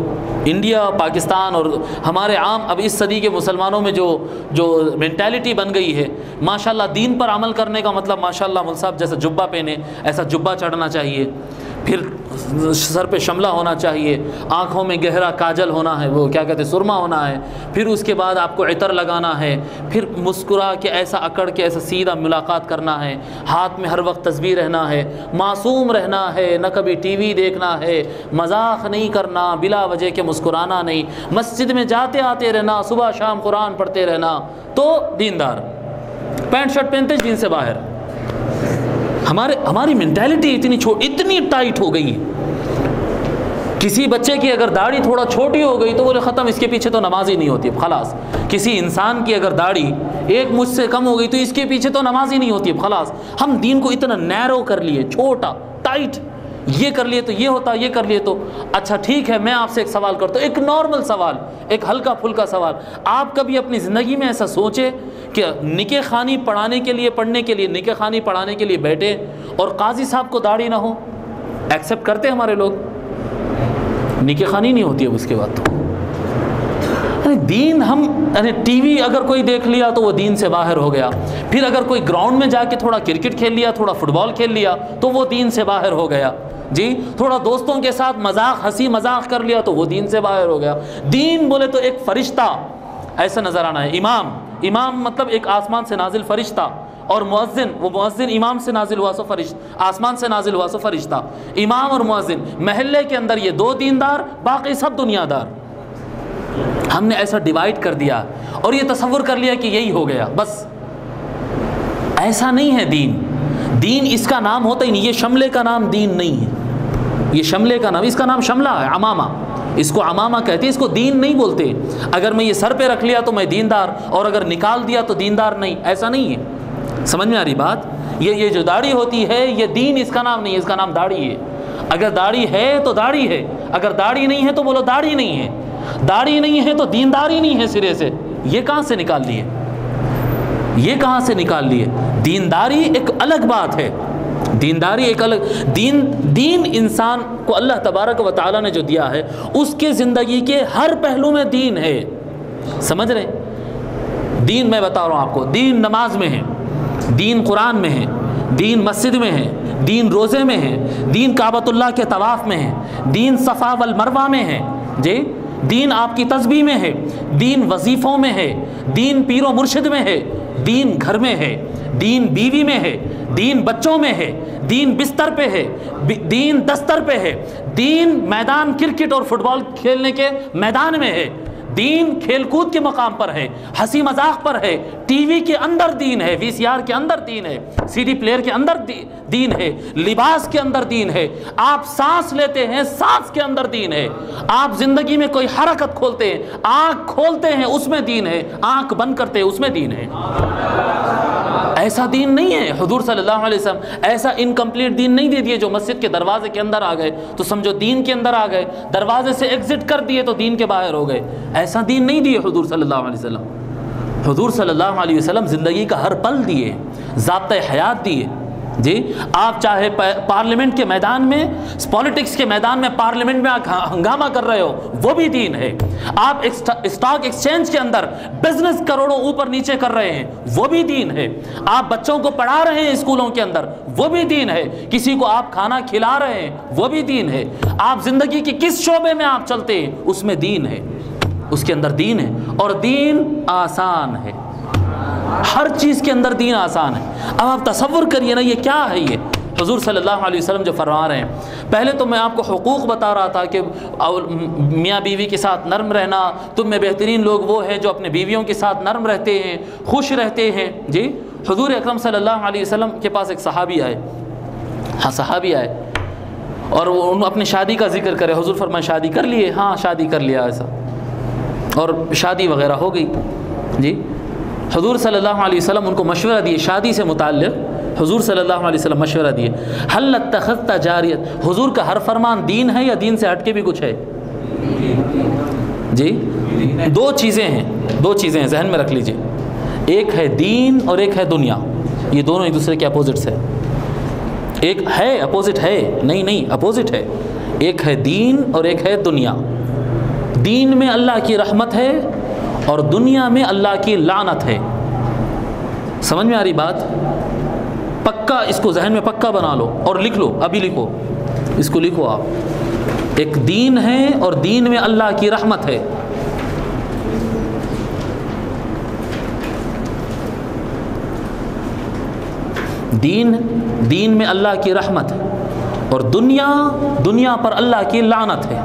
انڈیا، پاکستان اور ہمارے عام اب اس صدی کے مسلمانوں میں جو مینٹیلٹی بن گئی ہے، ماشاءاللہ دین پر عمل کرنے کا مطلب ماشاءاللہ مول صاحب جیسا جبہ پہنے ایسا جبہ چڑھنا چاہیے، پھر سر پہ شملہ ہونا چاہیے، آنکھوں میں گہرا کاجل ہونا ہے، وہ کیا کہتے ہیں سرما ہونا ہے، پھر اس کے بعد آپ کو عطر لگانا ہے، پھر مسکرا کے ایسا اکڑ کے ایسا سیدھا ملاقات کرنا ہے، ہاتھ میں ہر وقت تسبیح رہنا ہے، معصوم رہنا ہے، نہ کبھی ٹی وی دیکھنا ہے، مذاق نہیں کرنا، بلا وجہ کے مسکرانا نہیں، مسجد میں جاتے آتے رہنا، صبح شام قرآن پڑھتے رہنا، تو دیندار۔ پینٹ شرٹ پہنتے جین سے باہر۔ ہماری مینٹیلٹی اتنی ٹائٹ ہو گئی ہے۔ کسی بچے کی اگر داڑھی تھوڑا چھوٹی ہو گئی تو بولے ختم، اس کے پیچھے تو نماز ہی نہیں ہوتی اب، خلاص۔ کسی انسان کی اگر داڑھی ایک مجھ سے کم ہو گئی تو اس کے پیچھے تو نماز ہی نہیں ہوتی اب، خلاص۔ ہم دین کو اتنا نیرو کر لیے، چھوٹا ٹائٹ، یہ کر لیے تو یہ ہوتا، یہ کر لیے تو اچھا ٹھیک ہے۔ میں آپ سے ایک سوال کرتا ہوں، ایک نارمل سوال، ایک ہلکا پھلکا سوال۔ آپ کبھی اپنی زندگی میں ایسا سوچے کہ نکاح خوانی پڑھنے کے لیے نکاح خوانی پڑھانے کے لیے بیٹھے اور قاضی صاحب کو داڑھی نہ ہو؟ ایکسیپٹ کرتے ہمارے لوگ؟ نکاح خوانی نہیں ہوتی ہے اس کے بعد تو دین ہم ٹی وی اگر کوئی دیکھ لیا تو وہ دین سے باہر ہو گیا، پھر اگر کوئی گراؤنڈ میں جا کے تھوڑا کرکٹ کھیل لیا، تھوڑا فٹ بال کھیل لیا تو وہ دین سے باہر ہو گیا جی، تھوڑا دوستوں کے ساتھ ہنسی مذاق کر لیا تو وہ دین سے باہر ہو گیا۔ دین بولے تو ایک فرشتہ ایسا نظر آنا ہے، امام مطلب ایک آسمان سے نازل فرشتہ، اور مؤذن امام سے نازل ہوا سو فرشتہ، آسمان سے نازل ہوا سو فرشتہ۔ امام اور مؤذن محلے کے اندر یہ دو دیندار، باقی سب دنیا دار۔ ہم نے ایسا ڈیوائیڈ کر دیا اور یہ تصور کر لیا کہ یہی ہو گیا بس۔ ایسا نہیں ہے دین اس کا نام ہوتا ہی نہیں، یہ شملے کا نام دین نہیں ہے، یہ شملے کا نام، اس کا نام شملہ ہے، عمامہ، اس کو عمامہ کہتے ہیں، اس کو دین نہیں بولتے۔ اگر میں یہ سر پہ رکھ لیا تو میں دیندار، اور اگر نکال دیا تو دیندار نہیں، ایسا نہیں ہے۔ سمجھ میں آ رہی بات؟ یہ جو داڑھی ہوتی ہے یہ دین اس کا نام نہیں ہے، اس کا نام داڑھی ہے۔ اگر داڑھی ہے تو داڑھی ہے، اگر داڑھی نہیں ہے تو بولو داڑھی نہیں ہے، داڑھی نہیں ہے تو دینداری نہیں ہے سرے سے۔ یہ کہاں سے نکال لیے؟ یہ کہاں سے نکال لیے؟ دینداری ایک الگ بات ہے، دینداری ایک الگ دین انسان کو اللہ تبارک و تعالی نے جو دیا ہے اس کے زندگی کے ہر پہلو میں دین ہے۔ سمجھ رہے؟ دین میں بتا رہا ہوں آپ کو، دین نماز میں ہے، دین قرآن میں ہے، دین مسجد میں ہے، دین روزے میں ہے، دین کعبۃ اللہ کے طواف میں ہے، دین صفا والمروہ میں ہے جی، دین آپ کی تسبیح میں ہے، دین وظیفوں میں ہے، دین پیر و مرشد میں ہے، دین گھر میں ہے، دین بیوی میں ہے، دین بچوں میں ہے، دین بستر پہ ہے، دین دستر پہ ہے، دین میدان کرکٹ اور فٹ بال کھیلنے کے میدان میں ہے، دین کھیل کود کے مقام پر ہے، ہنسی مذاق پر ہے، ٹی وی کے اندر دین ہے، وی سی آر کے اندر دین ہے، سی ڈی پلیئر کے اندر دین ہے، لباس کے اندر دین ہے، آپ سانس لیتے ہیں سانس کے اندر دین ہے، آپ زندگی میں کوئی حرکت کھولتے ہیں، آنکھ کھولتے ہیں اس میں دین ہے، آنکھ بند کرتے ہیں اس میں دین ہے۔ ایسا دین نہیں ہے حضور صلی اللہ علیہ وسلم ایسا انکمپلیٹ دین نہیں دے دیے جو مسجد کے دروازے کے اندر آ گئے تو سمجھو دین کے اندر آ گئے، دروازے سے ایگزٹ کر دیے تو دین کے باہر ہو گئے۔ ایسا دین نہیں دیے حضور صلی اللہ علیہ وسلم۔ حضور صلی اللہ علیہ وسلم زندگی کا ہر پل دیے، ضابطۂ حیات دیے جی۔ آپ چاہے پارلیمنٹ کے میدان میں، پولیٹکس کے میدان میں پارلیمنٹ میں ہنگامہ کر رہے ہو، وہ بھی دین ہے۔ آپ اسٹاک ایکسچینج کے اندر بزنس کروڑوں اوپر نیچے کر رہے ہیں، وہ بھی دین ہے۔ آپ بچوں کو پڑھا رہے ہیں اسکولوں کے اندر، وہ بھی دین ہے۔ کسی کو آپ کھانا کھلا رہے ہیں، وہ بھی دین ہے۔ آپ زندگی کی کس شعبے میں آپ چلتے ہیں اس میں دین ہے، اس کے اندر دین ہے، اور دین آسان ہے، ہر چیز کے اندر دین آسان ہے۔ اب آپ تصور کریے نا، یہ کیا ہے؟ یہ حضور صلی اللہ علیہ وسلم جو فرما رہے ہیں، پہلے تو میں آپ کو حقوق بتا رہا تھا کہ میاں بیوی کے ساتھ نرم رہنا، تم میں بہترین لوگ وہ ہیں جو اپنے بیویوں کے ساتھ نرم رہتے ہیں، خوش رہتے ہیں جی۔ حضور اکرم صلی اللہ علیہ وسلم کے پاس ایک صحابی آئے، صحابی آئے اور وہ اپنی شادی کا ذکر کرے۔ حضور فرمائے شادی کر لیے؟ ہاں شادی کر لیا ایسا، اور شادی وغیرہ ہو گئی جی۔ حضور صلی اللہ علیہ وسلم ان کو مشورہ دیے شادی سے متعلق، حضور صلی اللہ علیہ وسلم مشورہ دیے، حل اتخذت جاریت، حضور کا ہر فرمان دین ہے یا دین سے ہٹ کے بھی کچھ ہے جی؟ دو چیزیں ہیں، دو چیزیں ہیں ذہن میں رکھ لیجئے، ایک ہے دین اور ایک ہے دنیا، یہ دونوں ایک دوسرے کے اپوزٹس ہیں۔ ایک ہے اپوزٹ ہے، نہیں اپوزٹ ہے، ایک ہے دین اور ایک ہے دنیا۔ دین میں اللہ کی رحمت ہے اور دنیا میں اللہ کی لعنت ہے۔ سمجھ میں آ رہی بات؟ پکا اس کو ذہن میں پکا بنا لو اور لکھ لو، ابھی لکھو، اس کو لکھو آپ۔ ایک دین ہے اور دین میں اللہ کی رحمت ہے۔ دین میں اللہ کی رحمت ہے اور دنیا پر اللہ کی لعنت ہے۔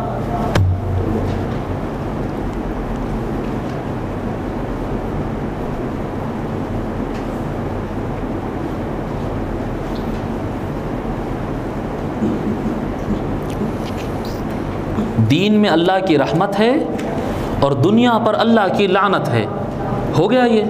دین میں اللہ کی رحمت ہے اور دنیا پر اللہ کی لعنت ہے۔ ہو گیا یہ؟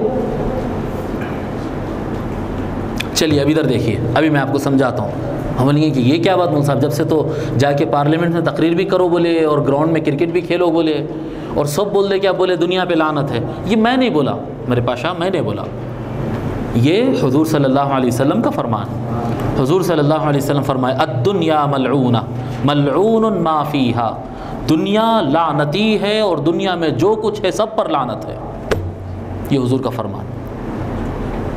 چلیے اب ادھر دیکھیے، ابھی میں آپ کو سمجھاتا ہوں۔ ہم بولیں گے کہ یہ کیا بات مول صاحب، جب سے تو جا کے پارلیمنٹ میں تقریر بھی کرو بولے اور گراؤنڈ میں کرکٹ بھی کھیلو بولے اور سب بول دے کہ آپ بولے دنیا پہ لعنت ہے۔ یہ میں نہیں بولا میرے پاشا، میں نے بولا، یہ حضور صلی اللہ علیہ وسلم کا فرمان۔ حضور صلی اللہ علیہ وسلم فرمائے الدنیا ملعونہ ملعون ما فیہا، دنیا لعنتی ہے اور دنیا میں جو کچھ ہے سب پر لعنت ہے۔ یہ حضور کا فرمان۔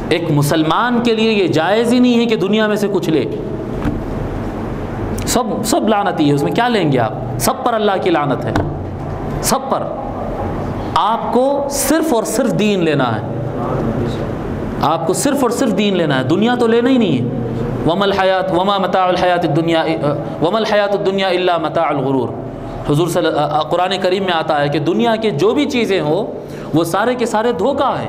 ایک مسلمان کے لیے یہ جائز ہی نہیں ہے کہ دنیا میں سے کچھ لے، سب لعنتی ہے، اس میں کیا لیں گے آپ؟ سب پر اللہ کی لعنت ہے، سب پر۔ آپ کو صرف اور صرف دین لینا ہے، آپ کو صرف اور صرف دین لینا ہے، دنیا تو لینا ہی نہیں ہے۔ وما متاع الحیات الدنیا الا متاع الغرور۔ حضور قرآن کریم میں آتا ہے کہ دنیا کے جو بھی چیزیں ہو وہ سارے کے سارے دھوکہ ہے۔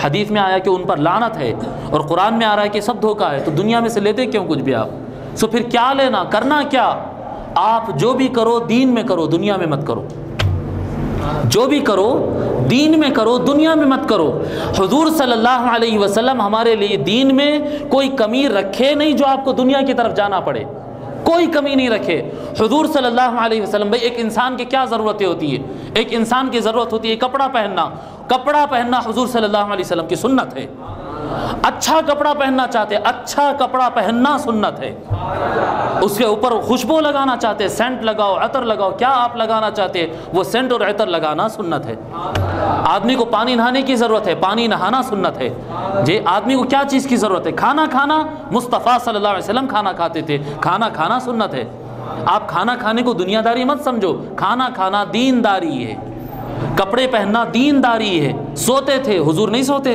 حدیث میں آیا کہ ان پر لعنت ہے اور قرآن میں آ رہا ہے کہ سب دھوکہ ہے، تو دنیا میں سے لیتے کیوں کچھ بھی آپ؟ سو پھر کیا لینا، کرنا کیا؟ آپ جو بھی کرو دین میں کرو، دنیا میں مت کرو۔ جو بھی کرو دین میں کرو، دنیا میں مت کرو۔ حضور صلی اللہ علیہ وسلم ہمارے لیے دین میں کوئی کمی رکھے نہیں جو آپ کو دنیا کی طرف جانا پڑے، کوئی کمی نہیں رکھے۔ حضور صلی اللہ علیہ وسلم، بھائی ایک انسان کی کیا ضرورتیں ہوتی ہے؟ ایک انسان کی ضرورت ہوتی ہے کپڑا پہننا۔ کپڑا پہننا حضور صلی اللہ علیہ وسلم کی سنت ہے۔ اچھا کپڑا پہننا چاہتے، اچھا کپڑا پہننا سنت ہے۔ اس کے اوپر خوشبو لگانا چاہتے، سینٹ لگاؤ، عطر لگاؤ، کیا آپ لگانا چاہتے وہ سینٹ اور عطر لگانا سنت ہے۔ آدمی کو پانی نہانے کی ضرورت ہے، پانی نہانا سنت ہے۔ جی آدمی کو کیا چیز کی ضرورت ہے؟ کھانا کھانا، مصطفیٰ صلی اللہ علیہ وسلم کھانا کھاتے تھے، کھانا کھانا سنت ہے۔ آپ کھانا کھانے کو دنیا داری مت سمجھو، کھانا کھانا دین داری ہے، کپڑے پہننا دین داری ہے۔ سوتے تھے حضور نہیں سوتے؟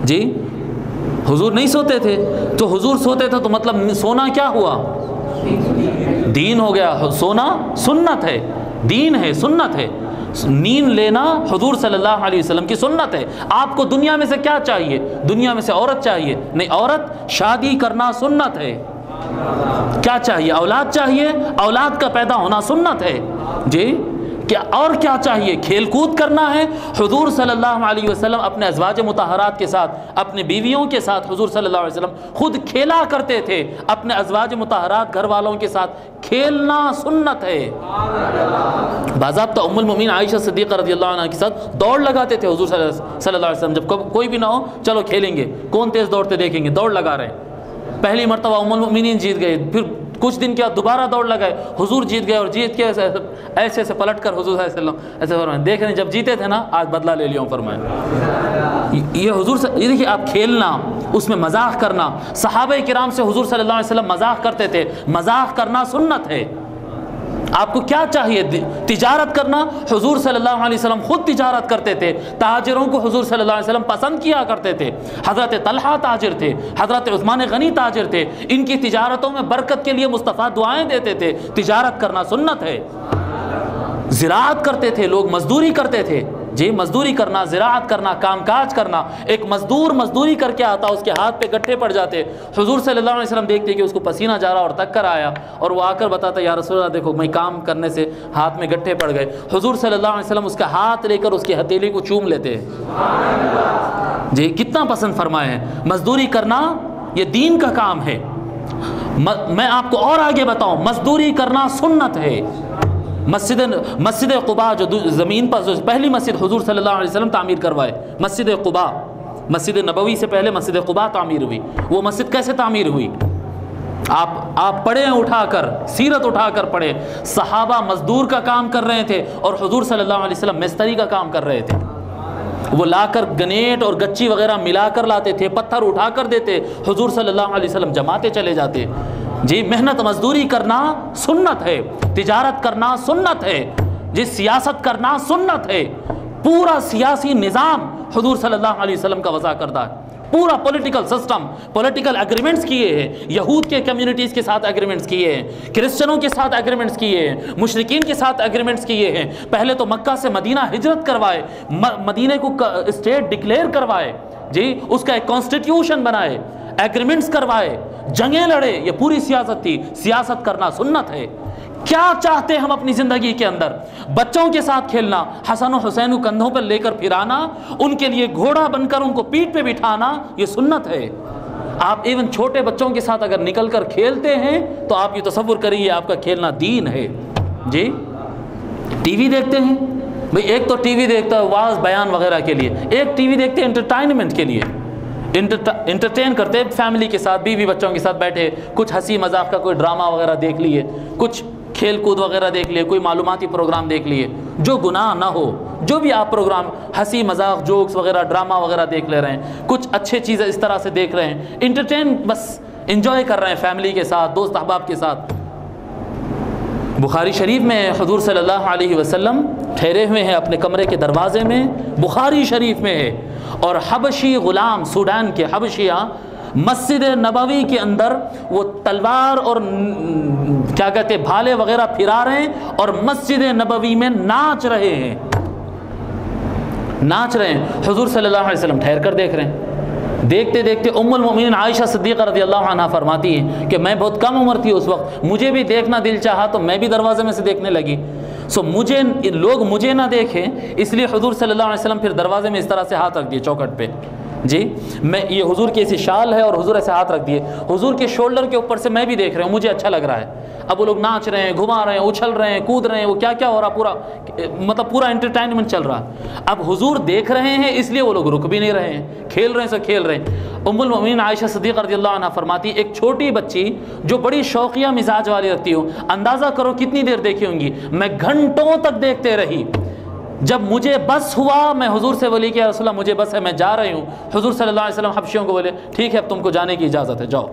جی حضور نہیں سوتے تھے، تو حضور سوتے تھے تو مطلب سونا کیا ہوا؟ دین ہو گیا۔ سونا سنت ہے، دین ہے، سنت ہے۔ نیند لینا حضور صلی اللہ علیہ وسلم کی سنت ہے۔ آپ کو دنیا میں سے کیا چاہیے؟ دنیا میں سے عورت چاہیے؟ نہیں، عورت شادی کرنا سنت ہے۔ کیا چاہیے؟ اولاد چاہیے، اولاد کا پیدا ہونا سنت ہے۔ جی کیا اور کیا چاہیے؟ کھیل کود کرنا ہے۔ حضور صلی اللہ علیہ وسلم اپنے ازواج مطہرات کے ساتھ، اپنے بیویوں کے ساتھ حضور صلی اللہ علیہ وسلم خود کھیلا کرتے تھے۔ اپنے ازواج مطہرات گھر والوں کے ساتھ کھیلنا سنت ہے۔ باضابطہ ام المؤمنین عائشہ صدیقہ رضی اللہ عنہ کے ساتھ دوڑ لگاتے تھے حضور صلی اللہ علیہ وسلم۔ جب کوئی بھی نہ ہو، چلو کھیلیں گے، کون تیز دوڑتے دیکھیں گے، دوڑ لگا رہے ہیں۔ پہلی مرتبہ ام المؤمنین جیت گئے، پھر کچھ دن کے بعد دوبارہ دوڑ لگائے، حضور جیت گئے، اور جیت کے ایسے سے پلٹ کر حضور صلی اللہ علیہ وسلم ایسے فرمائے، دیکھ رہے ہیں جب جیتے تھے نا، آج بدلہ لے لیا ہوں، فرمائے۔ یہ حضور سے، یہ دیکھیے، آپ کھیلنا، اس میں مذاق کرنا، صحابہ کرام سے حضور صلی اللہ علیہ وسلم مذاق کرتے تھے، مذاق کرنا سنت ہے۔ آپ کو کیا چاہیے؟ تجارت کرنا، حضور صلی اللہ علیہ وسلم خود تجارت کرتے تھے، تاجروں کو حضور صلی اللہ علیہ وسلم پسند کیا کرتے تھے۔ حضرت طلحہ تاجر تھے، حضرت عثمان غنی تاجر تھے، ان کی تجارتوں میں برکت کے لیے مصطفیٰ دعائیں دیتے تھے۔ تجارت کرنا سنت ہے۔ زراعت کرتے تھے لوگ، مزدوری کرتے تھے۔ جی مزدوری کرنا، زراعت کرنا، کام کاج کرنا۔ ایک مزدور مزدوری کر کے آتا، اس کے ہاتھ پہ گٹھے پڑ جاتے، حضور صلی اللہ علیہ وسلم دیکھتے کہ اس کو پسینہ جا رہا اور تک کر آیا، اور وہ آ کر بتاتا یا رسول اللہ دیکھو میں کام کرنے سے ہاتھ میں گٹھے پڑ گئے۔ حضور صلی اللہ علیہ وسلم اس کا ہاتھ لے کر اس کی ہتھیلی کو چوم لیتے ہیں۔ جی کتنا پسند فرمائے ہیں۔ مزدوری کرنا یہ دین کا کام ہے۔ میں آپ کو اور آگے بتاؤں، مزدوری کرنا سنت ہے۔ مسجد قباء جو زمین پر جو پہلی مسجد حضور صلی اللہ علیہ وسلم تعمیر کروائے، مسجد قباء، مسجد نبوی سے پہلے مسجد قباء تعمیر ہوئی۔ وہ مسجد کیسے تعمیر ہوئی؟ آپ پڑھیں، اٹھا کر سیرت اٹھا کر پڑھیں، صحابہ مزدور کا کام کر رہے تھے اور حضور صلی اللہ علیہ وسلم مستری کا کام کر رہے تھے۔ وہ لا کر گنیٹ اور گچی وغیرہ ملا کر لاتے تھے، پتھر اٹھا کر دیتے، حضور صلی اللہ علیہ وسلم جماتے چلے جاتے۔ جی محنت مزدوری کرنا سنت ہے، تجارت کرنا سنت ہے، جی سیاست کرنا سنت ہے۔ پورا سیاسی نظام حضور صلی اللہ علیہ وسلم کا وضع کردہ ہے، پورا پولیٹیکل سسٹم، پولیٹیکل ایگریمنٹس کیے ہیں، یہود کے کمیونٹیز کے ساتھ ایگریمنٹس کیے ہیں، کرسچنوں کے ساتھ ایگریمنٹس کیے ہیں، مشرکین کے ساتھ ایگریمنٹس کیے ہیں۔ پہلے تو مکہ سے مدینہ ہجرت کروائے، مدینہ کو اسٹیٹ ڈکلیئر کروائے، جی اس کا ایک کانسٹیٹیوشن بنائے، ایگریمنٹس کروائے، جنگیں لڑے۔ یہ پوری سیاست تھی۔ سیاست کرنا سنت ہے۔ کیا چاہتے ہیں ہم اپنی زندگی کے اندر؟ بچوں کے ساتھ کھیلنا، حسن و حسین کو کندھوں پر لے کر پھرانا، ان کے لیے گھوڑا بن کر ان کو پیٹھ پہ بٹھانا، یہ سنت ہے۔ آپ ایون چھوٹے بچوں کے ساتھ اگر نکل کر کھیلتے ہیں تو آپ یہ تصور کریے آپ کا کھیلنا دین ہے۔ جی ٹی وی دیکھتے ہیں، بھئی ایک تو ٹی وی دیکھتا ہے واعظ بیان وغیرہ کے لیے، ایک ٹی وی دیکھتے ہیں انٹرٹینمنٹ کے لیے، انٹرٹین کرتے فیملی کے ساتھ، بیوی بچوں کے ساتھ بیٹھے، کچھ ہنسی مذاق کا کوئی ڈرامہ وغیرہ دیکھ لیے، کچھ کھیل کود وغیرہ دیکھ لیے، کوئی معلوماتی پروگرام دیکھ لیے، جو گناہ نہ ہو، جو بھی آپ پروگرام ہنسی مذاق جوکس وغیرہ ڈرامہ وغیرہ دیکھ لے رہے ہیں، کچھ اچھے چیزیں اس طرح سے دیکھ رہے ہیں، انٹرٹین بس انجوائے کر رہے ہیں فیملی کے ساتھ، دوست احباب کے ساتھ۔ بخاری شریف میں حضور صلی اللہ علیہ وسلم ٹھہرے ہوئے ہیں اپنے کمرے کے دروازے میں، بخاری شریف میں ہے، اور حبشی غلام سوڈان کے حبشیاں مسجد نبوی کے اندر وہ تلوار اور کیا کہتے ہیں بھالے وغیرہ پھرا رہے ہیں اور مسجد نبوی میں ناچ رہے ہیں، حضور صلی اللہ علیہ وسلم ٹھہر کر دیکھ رہے ہیں۔ دیکھتے دیکھتے ام المؤمنین عائشہ صدیقہ رضی اللہ عنہا فرماتی ہیں کہ میں بہت کم عمر تھی اس وقت، مجھے بھی دیکھنا دل چاہا تو میں بھی دروازے میں سے دیکھنے لگی۔ لوگ مجھے نہ دیکھیں اس لیے حضور صلی اللہ علیہ وسلم پھر دروازے میں اس طرح سے ہاتھ رکھ دیے چوکھٹ پہ، جی میں یہ حضور کی ایسی شال ہے اور حضور ایسے ہاتھ رکھ دیے، حضور کے شولڈر کے اوپر سے میں بھی دیکھ رہا ہوں، مجھے اچھا لگ رہا ہے۔ اب وہ لوگ ناچ رہے ہیں، گھما رہے ہیں، اچھل رہے ہیں، کود رہے ہیں، وہ کیا کیا ہو رہا، پورا انٹرٹینمنٹ چل رہا ہے۔ اب حضور دیکھ رہے ہیں اس لیے وہ لوگ رک بھی نہیں رہے ہیں، کھیل رہے ہیں سو کھیل رہے ہیں۔ ام المؤمنین عائشہ صدیقہ رضی اللہ عنہا فرماتی ایک چھوٹی بچی جو بڑی شوقیہ مزاج والی رہتی ہو، اندازہ کرو کتنی دیر دیکھی ہوں گی، میں گھنٹوں تک دیکھتے رہی۔ جب مجھے بس ہوا میں حضور سے بولی کہ یا رسول اللہ مجھے بس ہے، میں جا رہی ہوں۔ حضور صلی اللہ علیہ وسلم حبشیوں کو بولے ٹھیک ہے اب تم کو جانے کی اجازت ہے، جاؤ۔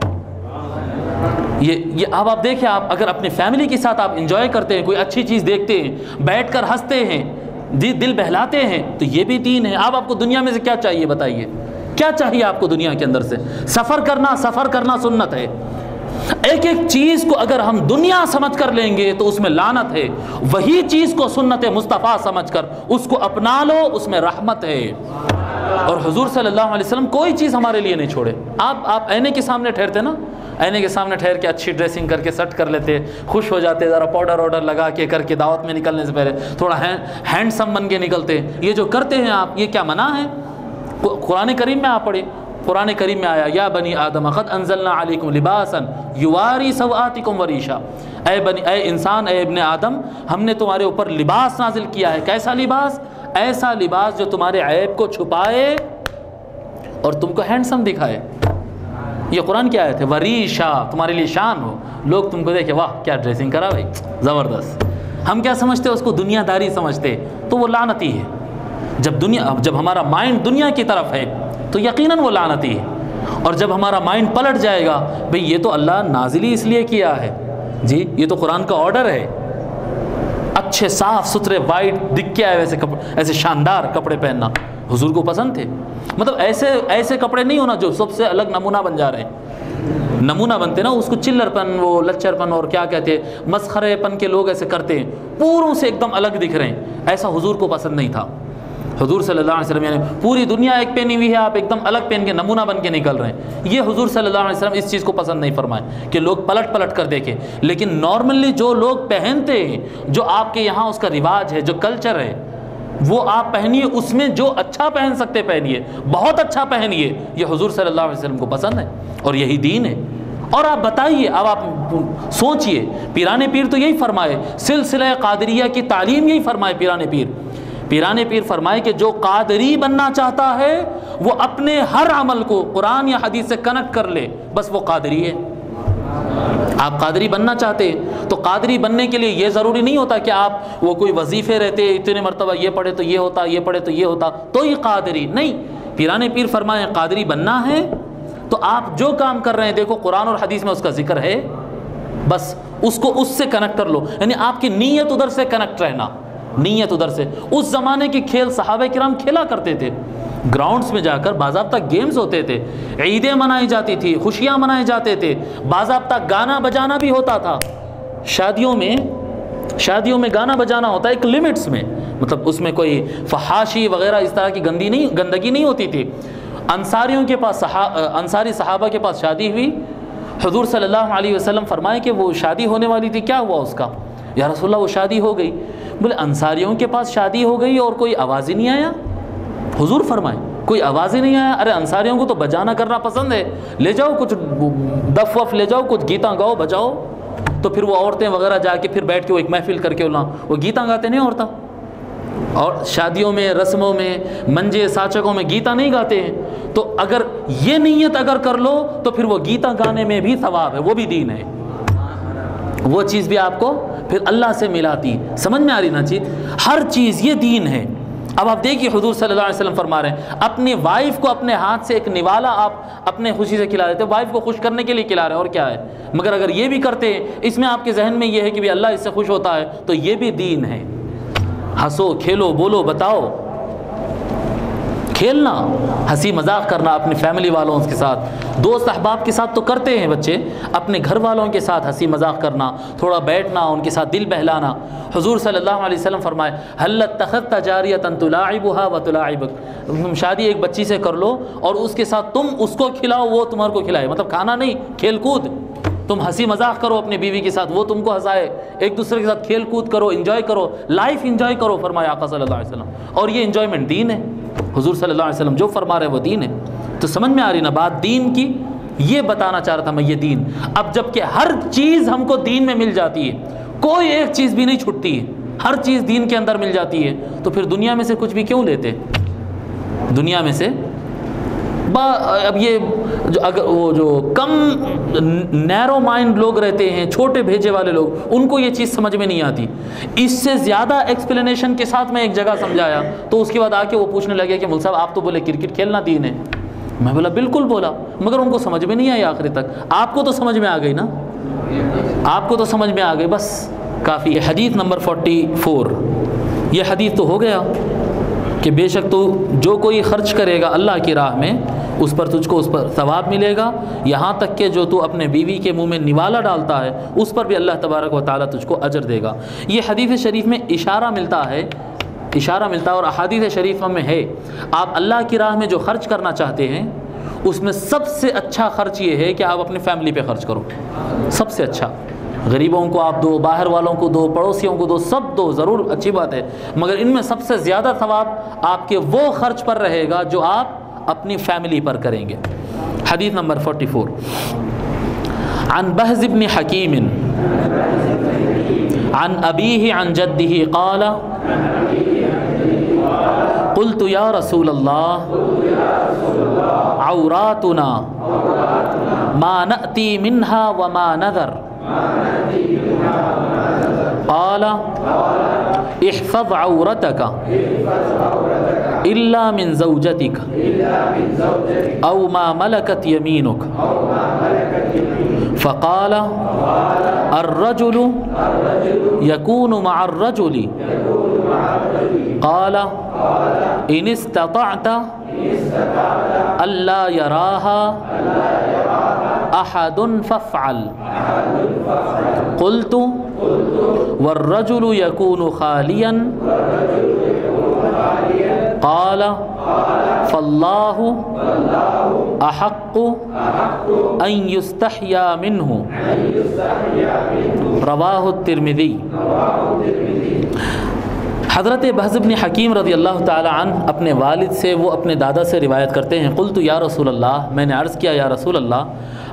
یہ اب آپ دیکھیں، آپ اگر اپنی فیملی کے ساتھ آپ انجوائے کرتے ہیں، کوئی اچھی چیز دیکھتے ہیں، بیٹھ کر ہنستے ہیں، دل بہلاتے ہیں، تو یہ بھی دین ہے۔ آپ کو دنیا میں سے کیا چاہیے بتائیے؟ کیا چاہیے آپ کو دنیا کے اندر سے؟ سفر کرنا سنت ہے۔ ایک ایک چیز کو اگر ہم دنیا سمجھ کر لیں گے تو اس میں لعنت ہے، وہی چیز کو سنت مصطفیٰ سمجھ کر اس کو اپنا لو، اس میں رحمت ہے۔ اور حضور صلی اللہ علیہ وسلم کوئی چیز ہمارے لیے نہیں چھوڑے۔ آپ آئینے کے سامنے ٹھہرتے نا، آئینے کے سامنے ٹھہر کے اچھی ڈریسنگ کر کے سٹ کر لیتے، خوش ہو جاتے، ذرا پاؤڈر وارڈر لگا کے کر کے دعوت میں نکلنے سے پہلے تھوڑا ہینڈسم بن کے نکلتے۔ یہ جو کرتے ہیں آپ، یہ کیا منع ہے؟ قرآن کریم میں آپ پڑھیں، قرآن کریم میں آیا یا بنی آدم قد انزلنا علیکم لباسا یواری سوآتکم وریشا، اے انسان، اے ابن آدم، ہم نے تمہارے اوپر لباس نازل کیا ہے۔ کیسا لباس؟ ایسا لباس جو تمہارے عیب کو چھپائے اور تم کو ہینڈسم دکھائے۔ یہ قرآن کی آیت ہے، وریشا، تمہارے لیے شان ہو، لوگ تم کو دیکھے واہ کیا ڈریسنگ کرا بھائی، زبردست۔ ہم کیا سمجھتے اس کو؟ دنیا داری سمجھتے، تو وہ لعنتی ہے۔ جب ہمارا مائنڈ دنیا کی طرف ہے تو یقیناً وہ لعنتی ہے، اور جب ہمارا مائنڈ پلٹ جائے گا، بھئی یہ تو اللہ نازل ہی اس لیے کیا ہے، جی یہ تو قرآن کا آرڈر ہے، اچھے صاف ستھرے وائٹ دکھ کے آئے ویسے کپڑے، ایسے شاندار کپڑے پہننا حضور کو پسند تھے۔ مطلب ایسے کپڑے نہیں ہونا جو سب سے الگ نمونہ بن جا رہے ہیں، نمونہ بنتے نا اس کو چلر پن، وہ لچر پن اور کیا کہتے ہیں مسخرے پن کے لوگ ایسے کرتے ہیں، پوروں سے ایک دم الگ دکھ رہے ہیں، ایسا حضور کو پسند نہیں تھا۔ حضور صلی اللہ علیہ وسلم یعنی پوری دنیا ایک پہنی ہوئی ہے، آپ ایک دم الگ پہن کے نمونہ بن کے نکل رہے ہیں، یہ حضور صلی اللہ علیہ وسلم اس چیز کو پسند نہیں فرمائے کہ لوگ پلٹ کر دیکھیں۔ لیکن نارملی جو لوگ پہنتے ہیں، جو آپ کے یہاں اس کا رواج ہے، جو کلچر ہے، وہ آپ پہنیے، اس میں جو اچھا پہن سکتے پہنیے، بہت اچھا پہنیے، یہ حضور صلی اللہ علیہ وسلم کو پسند ہے اور یہی دین ہے۔ اور آپ بتائیے، اب آپ سوچئے، پیران پیر تو یہی فرمائے، سلسلہ قادریہ کی تعلیم یہی فرمائے پیران پیر فرمائے کہ جو قادری بننا چاہتا ہے وہ اپنے ہر عمل کو قرآن یا حدیث سے کنیکٹ کر لے، بس وہ قادری ہے۔ آپ قادری بننا چاہتے ہیں تو قادری بننے کے لیے یہ ضروری نہیں ہوتا کہ آپ وہ کوئی وظیفے رہتے اتنے مرتبہ یہ پڑھے تو یہ ہوتا، یہ پڑھے تو یہ ہوتا تو یہ قادری نہیں۔ پیران پیر فرمائے قادری بننا ہے تو آپ جو کام کر رہے ہیں دیکھو قرآن اور حدیث میں اس کا ذکر ہے، بس اس کو اس سے کنیکٹ کر لو، یعنی آپ کی نیت ادھر سے کنیکٹ رہنا، نیت ادھر سے۔ اس زمانے کے کھیل صحابہ کرام کھیلا کرتے تھے، گراؤنڈز میں جا کر باضابطہ گیمز ہوتے تھے، عیدیں منائی جاتی تھی، خوشیاں منائے جاتے تھے، باضابطہ گانا بجانا بھی ہوتا تھا۔ شادیوں میں گانا بجانا ہوتا ہے ایک لیمٹس میں، مطلب اس میں کوئی فحاشی وغیرہ اس طرح کی گندگی نہیں ہوتی تھی۔ انصاری صحابہ کے پاس شادی ہوئی، حضور صلی اللہ علیہ وسلم فرمائے کہ وہ شادی ہونے والی تھی، کیا ہوا اس کا؟ یا رسول اللہ وہ شادی ہو گئی۔ بولے انصاریوں کے پاس شادی ہو گئی اور کوئی آواز ہی نہیں آیا؟ حضور فرمائے کوئی آواز ہی نہیں آیا؟ ارے انصاریوں کو تو بجانا کرنا پسند ہے، لے جاؤ کچھ دف وف لے جاؤ، کچھ گیتاں گاؤ بجاؤ۔ تو پھر وہ عورتیں وغیرہ جا کے پھر بیٹھ کے وہ ایک محفل کر کے وہ گیتاں گاتے نہیں عورتیں، اور شادیوں میں رسموں میں منجے ساچکوں میں گیتاں نہیں گاتے ہیں۔ تو اگر یہ نیت اگر کر لو تو پھر وہ گیتاں گانے میں بھی ثواب ہے، وہ بھی دین ہے، وہ چیز بھی آپ کو پھر اللہ سے ملاتی۔ سمجھ میں آ رہی نا چیز؟ ہر چیز یہ دین ہے۔ اب آپ دیکھیے حضور صلی اللہ علیہ وسلم فرما رہے ہیں اپنی وائف کو اپنے ہاتھ سے ایک نوالا آپ اپنے خوشی سے کھلا دیتے، وائف کو خوش کرنے کے لیے کھلا رہے ہیں، اور کیا ہے؟ مگر اگر یہ بھی کرتے ہیں، اس میں آپ کے ذہن میں یہ ہے کہ بھی اللہ اس سے خوش ہوتا ہے، تو یہ بھی دین ہے۔ ہنسو کھیلو بولو بتاؤ، کھیلنا ہنسی مذاق کرنا اپنی فیملی والوں کے ساتھ، دوست احباب کے ساتھ تو کرتے ہیں بچے، اپنے گھر والوں کے ساتھ ہنسی مذاق کرنا، تھوڑا بیٹھنا، ان کے ساتھ دل بہلانا۔ حضور صلی اللہ علیہ وسلم فرمائے هل اتخذت جاریۃ تلاعبها وتلاعبک، تم شادی ایک بچی سے کر لو اور اس کے ساتھ تم اس کو کھلاؤ وہ تمہارے کو کھلائے، مطلب کھانا نہیں، کھیل کود، تم ہنسی مذاق کرو اپنی بیوی کے ساتھ، وہ تم کو ہنسائے، ایک دوسرے کے ساتھ کھیل کود کرو، انجوائے کرو، لائف انجوائے کرو، فرمایا آقا صلی اللہ علیہ وسلم۔ اور یہ انجوائمنٹ دین ہے، حضور صلی اللہ علیہ وسلم جو فرما رہے ہیں وہ دین ہے۔ تو سمجھ میں آ رہی نا بات دین کی؟ یہ بتانا چاہ رہا تھا میں، یہ دین۔ اب جب کہ ہر چیز ہم کو دین میں مل جاتی ہے، کوئی ایک چیز بھی نہیں چھٹتی ہے، ہر چیز دین کے اندر مل جاتی ہے، تو پھر دنیا میں سے کچھ بھی کیوں لیتے؟ دنیا میں سے اب یہ جو کم نیرو مائنڈ لوگ رہتے ہیں، چھوٹے بھیجے والے لوگ، ان کو یہ چیز سمجھ میں نہیں آتی۔ اس سے زیادہ ایکسپلینیشن کے ساتھ میں ایک جگہ سمجھایا تو اس کے بعد آ کے وہ پوچھنے لگے کہ مول صاحب آپ تو بولے کرکٹ کھیلنا دین ہے۔ میں بولا بالکل بولا، مگر ان کو سمجھ میں نہیں آئی آخری تک۔ آپ کو تو سمجھ میں آ گئی نا، آپ کو تو سمجھ میں آ گئی، بس کافی۔ حدیث نمبر 44، یہ حدیث تو ہو گیا کہ بے شک تو جو کوئی خرچ کرے گا اللہ کی راہ میں اس پر تجھ کو اس پر ثواب ملے گا، یہاں تک کہ جو تو اپنے بیوی کے منہ میں نوالا ڈالتا ہے اس پر بھی اللہ تبارک و تعالیٰ تجھ کو اجر دے گا۔ یہ حدیث شریف میں اشارہ ملتا ہے اور احادیث شریفہ میں ہے، آپ اللہ کی راہ میں جو خرچ کرنا چاہتے ہیں اس میں سب سے اچھا خرچ یہ ہے کہ آپ اپنی فیملی پہ خرچ کرو، سب سے اچھا۔ غریبوں کو آپ دو، باہر والوں کو دو، پڑوسیوں کو دو، سب دو، ضرور اچھی بات ہے، مگر ان میں سب سے زیادہ ثواب آپ کے وہ خرچ پر رہے گا جو آپ اپنی فیملی پر کریں گے۔ حدیث نمبر 44، عن بہز بن حکیم عن ابیہ عن جدہ قال قلت یا رسول اللہ عوراتنا ما نأتی منہا وما نذر، قال احفظ عورتك الا من زوجتك او ما ملكت يمينك، فقال الرجل يكون مع الرجل، قال ان استطعت الا يراها احد فافعل، قلت والرجل يكون خاليا، قال فالله احق ان يستحيا منه، رواہ الترمذی۔ حضرت بہز بن حکیم رضی اللہ تعالی عنہ اپنے والد سے، وہ اپنے دادا سے روایت کرتے ہیں، قلت یا رسول اللہ، میں نے عرض کیا یا رسول اللہ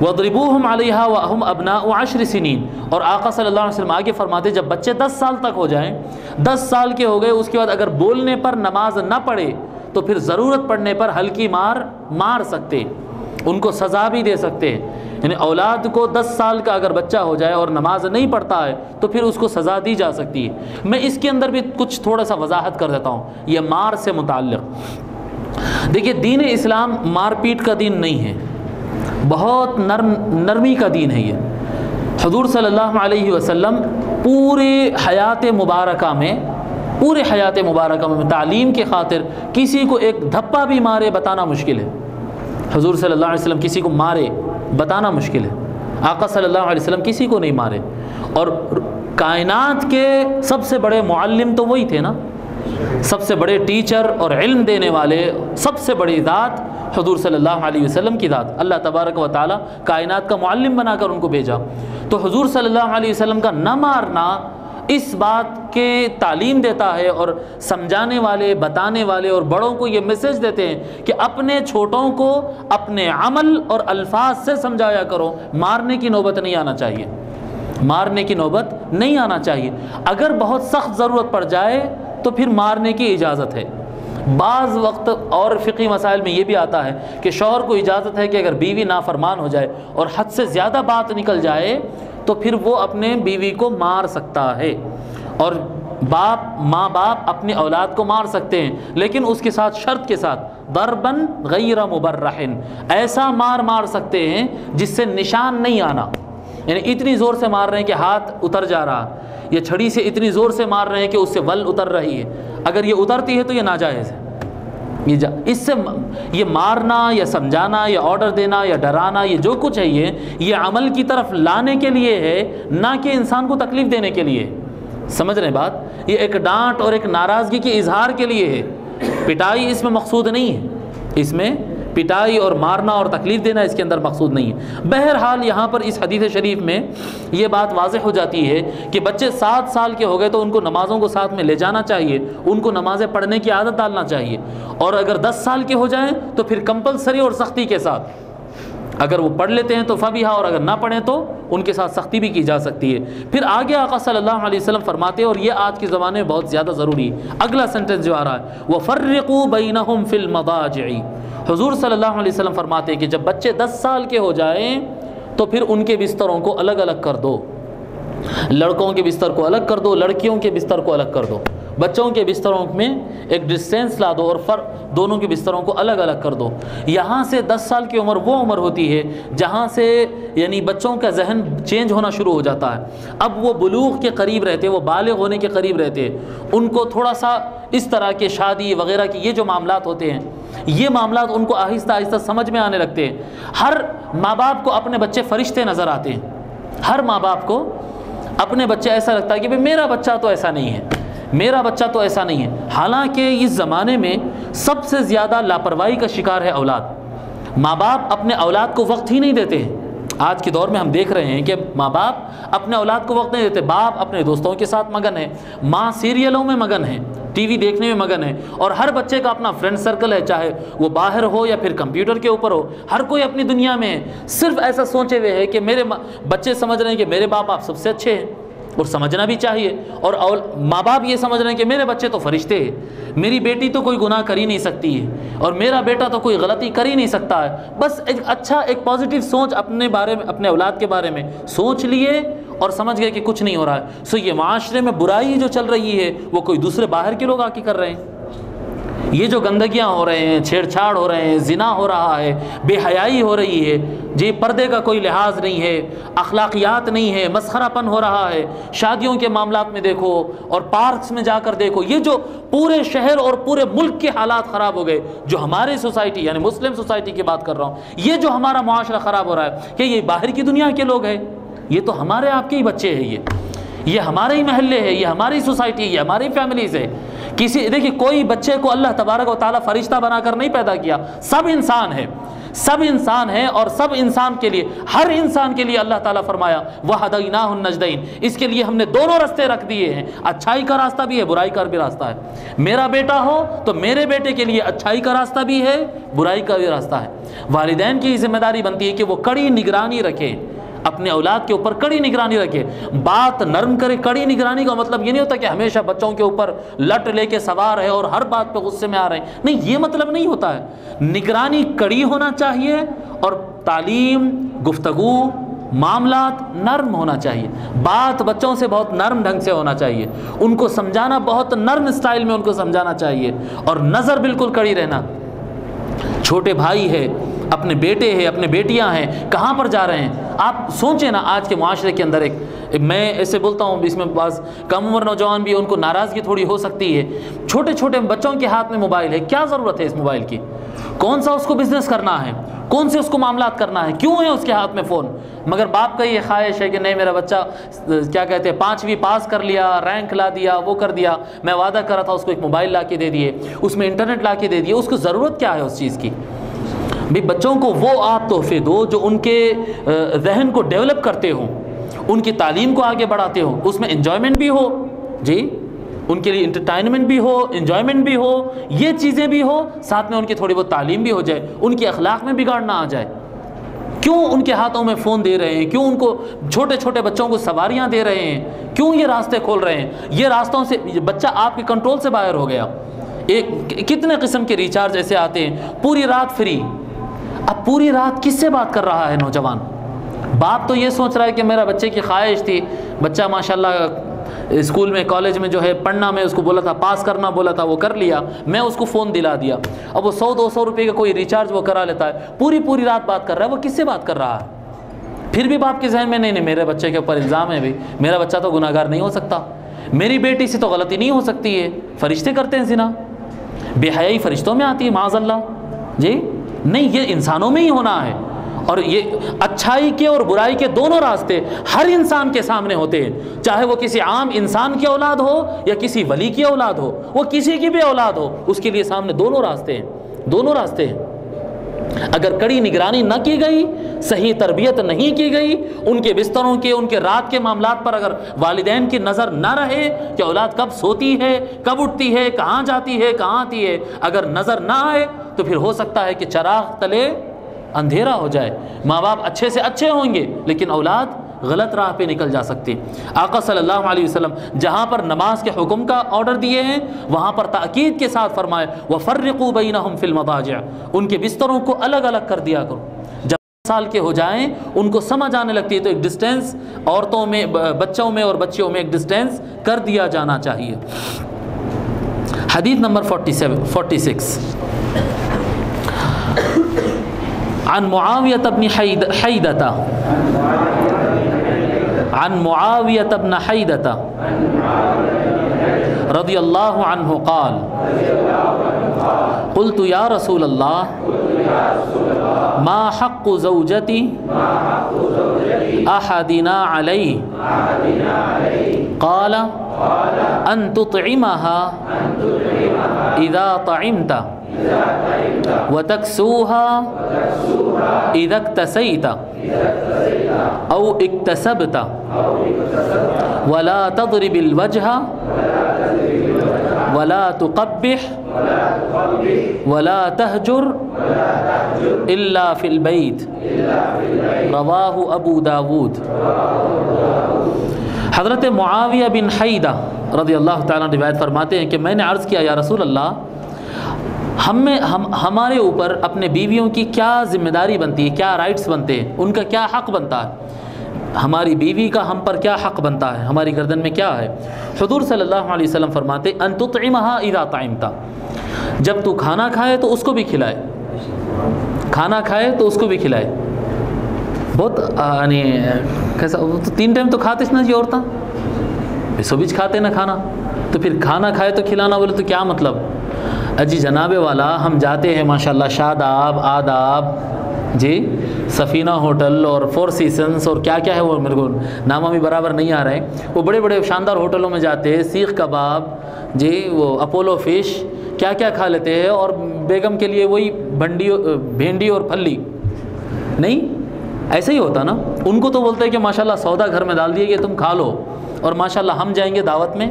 وَضْرِبُوهُمْ عَلَيْهَا وَهُمْ أَبْنَاءُ 10 سِنِينَ۔ اور آقا صلی اللہ علیہ وسلم آگے فرماتے جب بچے 10 سال تک ہو جائیں، 10 سال کے ہو گئے، اس کے بعد اگر بولنے پر نماز نہ پڑھے تو پھر ضرورت پڑنے پر ہلکی مار سکتے، ان کو سزا بھی دے سکتے ہیں۔ یعنی اولاد کو 10 سال کا اگر بچہ ہو جائے اور نماز نہیں پڑھتا ہے تو پھر اس کو سزا دی جا سکتی ہے۔ میں اس کے اندر بھی کچھ تھوڑا سا وضاحت کر دیتا ہوں یہ مار سے متعلق۔ دیکھیے دین اسلام مار پیٹ کا دین نہیں ہے، بہت نرمی کا دین ہے یہ۔ حضور صلی اللہ علیہ وسلم پورے حیات مبارکہ میں تعلیم کی خاطر کسی کو ایک دھپا بھی مارے بتانا مشکل ہے۔ حضور صلی اللہ علیہ وسلم کسی کو مارے بتانا مشکل ہے۔ آقا صلی اللہ علیہ وسلم کسی کو نہیں مارے، اور کائنات کے سب سے بڑے معلم تو وہی تھے نا، سب سے بڑے ٹیچر اور علم دینے والے سب سے بڑی ذات حضور صلی اللہ علیہ وسلم کی ذات، اللہ تبارک و تعالی کائنات کا معلم بنا کر ان کو بھیجا۔ تو حضور صلی اللہ علیہ وسلم کا نہ مارنا اس بات کے تعلیم دیتا ہے، اور سمجھانے والے، بتانے والے اور بڑوں کو یہ میسج دیتے ہیں کہ اپنے چھوٹوں کو اپنے عمل اور الفاظ سے سمجھایا کرو، مارنے کی نوبت نہیں آنا چاہیے، مارنے کی نوبت نہیں آنا چاہیے۔ اگر بہت سخت ضرورت پڑ جائے تو پھر مارنے کی اجازت ہے۔ بعض وقت اور فقہی مسائل میں یہ بھی آتا ہے کہ شوہر کو اجازت ہے کہ اگر بیوی نافرمان ہو جائے اور حد سے زیادہ بات نکل جائے تو پھر وہ اپنے بیوی کو مار سکتا ہے، اور ماں باپ اپنی اولاد کو مار سکتے ہیں، لیکن اس کے ساتھ شرط کے ساتھ ضرباً غیر مبرح، ایسا مار سکتے ہیں جس سے نشان نہیں آنا، یعنی اتنی زور سے مار رہے ہیں کہ ہاتھ اتر جا رہا، یا چھڑی سے اتنی زور سے مار رہے ہیں کہ اس سے ول اتر رہی ہے، اگر یہ اترتی ہے تو یہ ناجائز ہے۔ اس سے یہ مارنا یا سمجھانا یا آرڈر دینا یا ڈرانا، یہ جو کچھ ہے یہ عمل کی طرف لانے کے لیے ہے، نہ کہ انسان کو تکلیف دینے کے لیے۔ سمجھ رہے ہیں بات؟ یہ ایک ڈانٹ اور ایک ناراضگی کے اظہار کے لیے ہے، پٹائی اس میں مقصود نہیں ہے، اس میں پٹائی اور مارنا اور تکلیف دینا اس کے اندر مقصود نہیں ہے۔ بہرحال یہاں پر اس حدیث شریف میں یہ بات واضح ہو جاتی ہے کہ بچے 7 سال کے ہو گئے تو ان کو نمازوں کو ساتھ میں لے جانا چاہیے، ان کو نمازیں پڑھنے کی عادت ڈالنا چاہیے، اور اگر 10 سال کے ہو جائیں تو پھر کمپلسری اور سختی کے ساتھ، اگر وہ پڑھ لیتے ہیں تو فبیہا، اور اگر نہ پڑھیں تو ان کے ساتھ سختی بھی کی جا سکتی ہے۔ پھر آگے آقا صلی اللہ علیہ وسلم فرماتے ہیں، اور یہ آج کے زمانے میں بہت زیادہ ضروری ہے، اگلا سنٹنس جو آ رہا ہے وَفَرِّقُوا بَيْنَهُمْ فِي الْمَضَاجِعِ۔ حضور صلی اللہ علیہ وسلم فرماتے ہیں کہ جب بچے 10 سال کے ہو جائیں تو پھر ان کے بستروں کو الگ الگ کر دو، لڑکوں کے بستر کو الگ کر دو، لڑکیوں کے بستر کو الگ کر دو، بچوں کے بستروں میں ایک ڈسٹینس لا دو اور دونوں کے بستروں کو الگ الگ کر دو۔ یہاں سے 10 سال کی عمر وہ عمر ہوتی ہے جہاں سے یعنی بچوں کا ذہن چینج ہونا شروع ہو جاتا ہے، اب وہ بلوغ کے قریب رہتے، وہ بالغ ہونے کے قریب رہتے، ان کو تھوڑا سا اس طرح کے شادی وغیرہ کی یہ جو معاملات ہوتے ہیں، یہ معاملات ان کو آہستہ آہستہ سمجھ میں آنے لگتے ہیں۔ ہر ماں باپ کو اپنے بچے فرشتے نظر آتے ہیں، ہر ماں باپ کو اپنے بچے ایسا لگتا ہے کہ بھئی میرا بچہ تو ایسا نہیں ہے، میرا بچہ تو ایسا نہیں ہے۔ حالانکہ اس زمانے میں سب سے زیادہ لاپرواہی کا شکار ہے اولاد۔ ماں باپ اپنے اولاد کو وقت ہی نہیں دیتے ہیں۔ آج کے دور میں ہم دیکھ رہے ہیں کہ ماں باپ اپنے اولاد کو وقت نہیں دیتے، باپ اپنے دوستوں کے ساتھ مگن ہے، ماں سیریلوں میں مگن ہے، ٹی وی دیکھنے میں مگن ہے، اور ہر بچے کا اپنا فرینڈ سرکل ہے، چاہے وہ باہر ہو یا پھر کمپیوٹر کے اوپر ہو، ہر کوئی اپنی دنیا میں ہے، صرف ایسا سوچے ہوئے ہے کہ میرے بچے سمجھ رہے ہیں کہ میرے باپ سب سے اچھے ہیں، اور سمجھنا بھی چاہیے، اور ماں باپ یہ سمجھ رہے ہیں کہ میرے بچے تو فرشتے ہیں، میری بیٹی تو کوئی گناہ کر ہی نہیں سکتی ہے، اور میرا بیٹا تو کوئی غلطی کر ہی نہیں سکتا ہے۔ بس ایک اچھا ایک پازیٹیو سوچ اپنے بارے میں، اپنے اولاد کے بارے میں سوچ لیے اور سمجھ گئے کہ کچھ نہیں ہو رہا ہے۔ سو یہ معاشرے میں برائی جو چل رہی ہے وہ کوئی دوسرے باہر کے لوگ آ کے کر رہے ہیں، یہ جو گندگیاں ہو رہے ہیں، چھیڑ چھاڑ ہو رہے ہیں، زنا ہو رہا ہے، بے حیائی ہو رہی ہے، جی پردے کا کوئی لحاظ نہیں ہے، اخلاقیات نہیں ہے، مسخرہ پن ہو رہا ہے، شادیوں کے معاملات میں دیکھو اور پارکس میں جا کر دیکھو، یہ جو پورے شہر اور پورے ملک کے حالات خراب ہو گئے، جو ہماری سوسائٹی یعنی مسلم سوسائٹی کی بات کر رہا ہوں، یہ جو ہمارا معاشرہ خراب ہو رہا ہے کہ یہ باہر کی دنیا کے لوگ ہیں، یہ تو ہمارے آپ کے ہی بچے ہیں، یہ ہمارے ہی محلے ہے، یہ ہماری سوسائٹی ہے، یہ ہماری فیملیز ہے۔ دیکھیے کوئی بچے کو اللہ تبارک و تعالیٰ فرشتہ بنا کر نہیں پیدا کیا، سب انسان ہے، سب انسان ہیں اور سب انسان کے لیے، ہر انسان کے لیے اللہ تعالیٰ فرمایا وَهَدَيْنَاهُ النَّجْدَيْنِ، اس کے لیے ہم نے دونوں راستے رکھ دیے ہیں، اچھائی کا راستہ بھی ہے، برائی کا بھی راستہ ہے۔ میرا بیٹا ہو تو میرے بیٹے کے لیے اچھائی کا راستہ بھی ہے، برائی کا بھی راستہ ہے۔ والدین کی ذمہ داری بنتی ہے کہ وہ کڑی نگرانی رکھیں، اپنے اولاد کے اوپر کڑی نگرانی رکھے، بات نرم کرے۔ کڑی نگرانی کا مطلب یہ نہیں ہوتا کہ ہمیشہ بچوں کے اوپر لٹ لے کے سوار ہے اور ہر بات پہ غصے میں آ رہے ہیں، نہیں، یہ مطلب نہیں ہوتا ہے۔ نگرانی کڑی ہونا چاہیے اور تعلیم، گفتگو، معاملات نرم ہونا چاہیے، بات بچوں سے بہت نرم ڈھنگ سے ہونا چاہیے، ان کو سمجھانا بہت نرم اسٹائل میں ان کو سمجھانا چاہیے، اور نظر بالکل کڑی رہنا۔ چھوٹے بھائی ہے، اپنے بیٹے ہیں، اپنے بیٹیاں ہیں، کہاں پر جا رہے ہیں؟ آپ سوچیں نا، آج کے معاشرے کے اندر میں ایسے بولتا ہوں، اس میں بعض کم عمر نوجوان بھی، ان کو ناراضگی تھوڑی ہو سکتی ہے۔ چھوٹے چھوٹے بچوں کے ہاتھ میں موبائل ہے، کیا ضرورت ہے اس موبائل کی؟ کون سا اس کو بزنس کرنا ہے؟ کون سے اس کو معاملات کرنا ہے؟ کیوں ہے اس کے ہاتھ میں فون؟ مگر باپ کا یہ خواہش ہے کہ نہیں، میرا بچہ کیا کہتے ہیں 5ویں پاس کر لیا، رینک لا دیا، وہ کر دیا، میں وعدہ کرا تھا اس کو ایک موبائل لا کے دے دیے، اس میں انٹرنیٹ لا کے دے دیے۔ اس کو ضرورت کیا ہے اس چیز کی؟ بھی بچوں کو وہ آپ تحفے دو جو ان کے ذہن کو ڈیولپ کرتے ہوں، ان کی تعلیم کو آگے بڑھاتے ہوں، اس میں انجوائمنٹ بھی ہو، جی، ان کے لیے انٹرٹینمنٹ بھی ہو، انجوائمنٹ بھی ہو، یہ چیزیں بھی ہو، ساتھ میں ان کی تھوڑی بہت تعلیم بھی ہو جائے، ان کے اخلاق میں بگاڑ نہ آ جائے۔ کیوں ان کے ہاتھوں میں فون دے رہے ہیں؟ کیوں ان کو چھوٹے چھوٹے بچوں کو سواریاں دے رہے ہیں؟ کیوں یہ راستے کھول رہے ہیں؟ یہ راستوں سے بچہ آپ کے کنٹرول سے باہر ہو گیا۔ کتنے قسم کے ریچارج ایسے آتے ہیں، پوری رات فری۔ اب پوری رات کس سے بات کر رہا ہے نوجوان؟ باپ تو یہ سوچ رہا ہے کہ میرا بچے کی خواہش تھی، بچہ ماشاءاللہ اسکول میں، کالج میں جو ہے پڑھنا، میں اس کو بولا تھا، پاس کرنا بولا تھا، وہ کر لیا، میں اس کو فون دلا دیا۔ اب وہ 100-200 روپے کا کوئی ریچارج وہ کرا لیتا ہے، پوری رات بات کر رہا ہے۔ وہ کس سے بات کر رہا ہے؟ پھر بھی باپ کے ذہن میں نہیں، میرے بچے کے اوپر الزام ہے، بھائی میرا بچہ تو گناہ گار نہیں ہو سکتا، میری بیٹی سے تو غلطی نہیں ہو سکتی ہے، فرشتے کرتے ہیں زنا، بے حیائی فرشتوں میں آتی ہے معاذ اللہ، جی نہیں، یہ انسانوں میں ہی ہونا ہے۔ اور یہ اچھائی کے اور برائی کے دونوں راستے ہر انسان کے سامنے ہوتے ہیں، چاہے وہ کسی عام انسان کی اولاد ہو یا کسی ولی کی اولاد ہو، وہ کسی کی بھی اولاد ہو، اس کے لیے سامنے دونوں راستے ہیں، دونوں راستے ہیں۔ اگر کڑی نگرانی نہ کی گئی، صحیح تربیت نہیں کی گئی، ان کے بستروں کے، ان کے رات کے معاملات پر اگر والدین کی نظر نہ رہے کہ اولاد کب سوتی ہے، کب اٹھتی ہے، کہاں جاتی ہے، کہاں آتی ہے، اگر نظر نہ آئے تو پھر ہو سکتا ہے کہ چراغ تلے اندھیرا ہو جائے۔ ماں باپ اچھے سے اچھے ہوں گے لیکن اولاد غلط راہ پہ نکل جا سکتی۔ آقا صلی اللہ علیہ وسلم جہاں پر نماز کے حکم کا آرڈر دیے ہیں، وہاں پر تاکید کے ساتھ فرمائے وَفَرِّقُوا بَيْنَهُمْ فِي الْمَضَاجِعِ، ان کے بستروں کو الگ الگ کر دیا کرو۔ جب سال کے ہو جائیں، ان کو سمجھ آنے لگتی ہے تو ایک ڈسٹینس عورتوں میں، بچوں میں اور بچیوں میں ایک ڈسٹینس کر دیا جانا چاہیے۔ حدیث نمبر 46 عن معاویة بن حیدة عن معاویة بن حیدة رضی اللہ عنہ قال قلت یا رسول اللہ ما حق زوجتی احدنا علیہ قال ان تطعمها اذا طعمت وتكسوها اذا اكتسيت او اكتسبت ولا تضرب الوجه ولا تقبح ولا تهجر الا في البيت رواه ابو داود۔ حضرت معاویہ بن حیدہ رضی اللہ تعالیٰ روایت فرماتے ہیں کہ میں نے عرض کیا، یا رسول اللہ، ہمارے اوپر اپنے بیویوں کی کیا ذمہ داری بنتی ہے، کیا رائٹس بنتے ہیں، ان کا کیا حق بنتا ہے، ہماری بیوی کا ہم پر کیا حق بنتا ہے، ہماری گردن میں کیا ہے؟ حضور صلی اللہ علیہ وسلم فرماتے ان تطعمها اذا طعمت، جب تو کھانا کھائے تو اس کو بھی کھلائے، کھانا کھائے تو اس کو بھی کھلائے۔ بہت یعنی کیسا، 3 ٹائم تو کھاتے نا جی عورتاں، بیچ بیچ کھاتے نا کھانا، تو پھر کھانا کھائے تو کھلانا بولے تو کیا مطلب؟ اجی جناب والا، ہم جاتے ہیں ماشاءاللہ شاداب آداب، جی سفینہ ہوٹل اور 4 سیزنز اور کیا کیا ہے، وہ میرے کو نام بھی برابر نہیں آ رہے ہیں، وہ بڑے بڑے شاندار ہوٹلوں میں جاتے ہیں، سیخ کباب، جی وہ اپولو فش، کیا کیا کھا لیتے ہیں، اور بیگم کے لیے وہی بھنڈی اور پھلی. نہیں، ایسا ہی ہوتا نا. ان کو تو بولتے ہیں کہ ماشاءاللہ سودا گھر میں ڈال دیے کہ تم کھا لو، اور ماشاءاللہ ہم جائیں گے دعوت میں،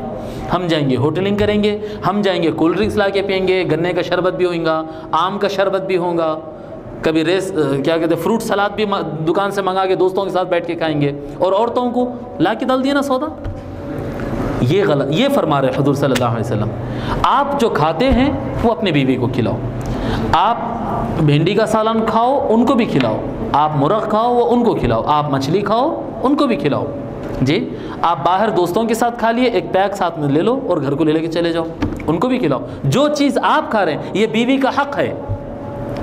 ہم جائیں گے ہوٹلنگ کریں گے، ہم جائیں گے کولڈ ڈرنکس لا کے پئیں گے، گنے کا شربت بھی ہوگا، آم کا شربت بھی ہوگا، کبھی کیا کہتے ہیں فروٹ سلاد بھی دکان سے منگا کے دوستوں کے ساتھ بیٹھ کے کھائیں گے، اور عورتوں کو لا کے ڈال دیا نا سودا. یہ غلط. یہ فرما رہے حضور صلی اللہ علیہ وسلم، آپ جو کھاتے ہیں وہ اپنے بیوی کو کھلاؤ. آپ بھنڈی کا سالن کھاؤ، ان کو بھی کھلاؤ. آپ مرغ کھاؤ، وہ ان کو کھلاؤ. آپ مچھلی کھاؤ، ان کو بھی کھلاؤ. جی، آپ باہر دوستوں کے ساتھ کھا لیے، ایک پیک ساتھ میں لے لو اور گھر کو لے کے چلے جاؤ، ان کو بھی کھلاؤ. جو چیز آپ کھا رہے ہیں یہ بیوی کا حق ہے،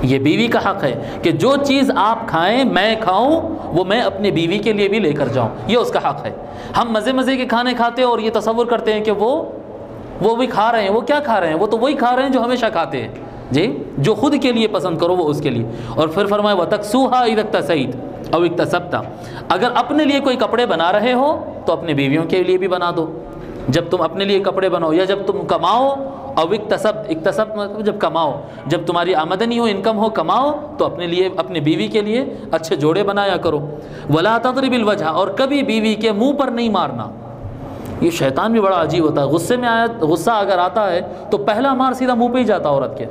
یہ بیوی کا حق ہے کہ جو چیز آپ کھائیں میں کھاؤں وہ میں اپنی بیوی کے لیے بھی لے کر جاؤں، یہ اس کا حق ہے. ہم مزے کے کھانے کھاتے ہیں اور یہ تصور کرتے ہیں کہ وہ بھی کھا رہے ہیں. وہ کیا کھا رہے ہیں؟ وہ تو وہی کھا رہے ہیں جو ہمیشہ کھاتے ہیں. جی، جو خود کے لیے پسند کرو وہ اس کے لیے. اور پھر فرمایا وَتَكْسُوهَا إِذَا اكْتَسَيْتَ أَوْ اكْتَسَبْتَ، اگر اپنے لیے کوئی کپڑے بنا رہے ہو تو اپنے بیویوں کے لیے بھی بنا دو. جب تم اپنے لیے کپڑے بناؤ یا جب تم کماؤ، او اکتسب مطلب جب کماؤ، جب تمہاری آمدنی ہو، انکم ہو، کماؤ تو اپنے لیے، اپنے بیوی کے لیے اچھے جوڑے بنایا کرو. ولا تضرب الوجہ، اور کبھی بیوی کے منہ پر نہیں مارنا. یہ شیطان بھی بڑا عجیب ہوتا ہے. غصہ اگر آتا ہے تو پہلا مار سیدھا منہ پہ ہی جاتا عورت کے.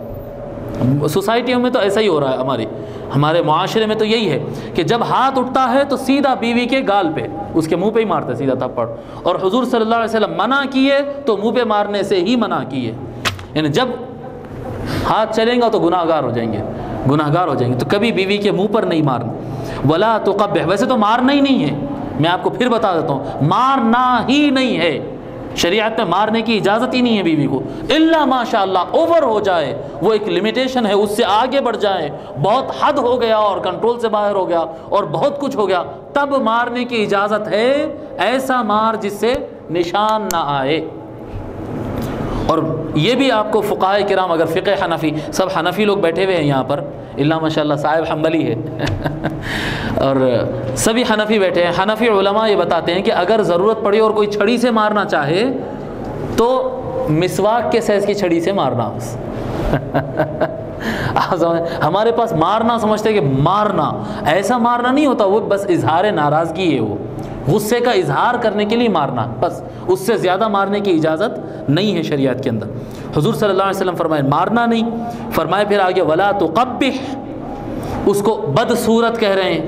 سوسائٹیوں میں تو ایسا ہی ہو رہا ہے، ہمارے معاشرے میں تو یہی ہے کہ جب ہاتھ اٹھتا ہے تو سیدھا بیوی کے گال پہ، اس کے منہ پہ ہی مارتے سیدھا تھپڑ. اور حضور صلی اللہ علیہ وسلم منع کیے تو منہ پہ مارنے سے ہی منع کیے. یعنی جب ہاتھ چلیں گا تو گناہ گار ہو جائیں گے. تو کبھی بیوی کے منہ پر نہیں مارنا. ولا تقبح، ویسے تو مارنا ہی نہیں ہے، میں آپ کو پھر بتا دیتا ہوں، مارنا ہی نہیں ہے. شریعت میں مارنے کی اجازت ہی نہیں ہے بیوی کو، الا ماشاء اللہ اوور ہو جائے، وہ ایک لمیٹیشن ہے، اس سے آگے بڑھ جائے، بہت حد ہو گیا اور کنٹرول سے باہر ہو گیا اور بہت کچھ ہو گیا، تب مارنے کی اجازت ہے. ایسا مار جس سے نشان نہ آئے. اور یہ بھی آپ کو فقہائے کرام، اگر فقہ حنفی، سب حنفی لوگ بیٹھے ہوئے ہیں یہاں پر، اللہ ماشاء اللہ صاحب حنبلی ہے اور سبھی حنفی بیٹھے ہیں. حنفی علماء یہ بتاتے ہیں کہ اگر ضرورت پڑی اور کوئی چھڑی سے مارنا چاہے تو مسواک کے سائز کی چھڑی سے مارنا. ہمارے پاس مارنا سمجھتے کہ مارنا ایسا مارنا نہیں ہوتا، وہ بس اظہار ناراضگی ہے، وہ غصے کا اظہار کرنے کے لیے مارنا، بس اس سے زیادہ مارنے کی اجازت نہیں ہے شریعت کے اندر. حضور صلی اللہ علیہ وسلم فرمائے مارنا نہیں. فرمائے پھر آگے ولا تقبح، اس کو بد صورت کہہ رہے ہیں،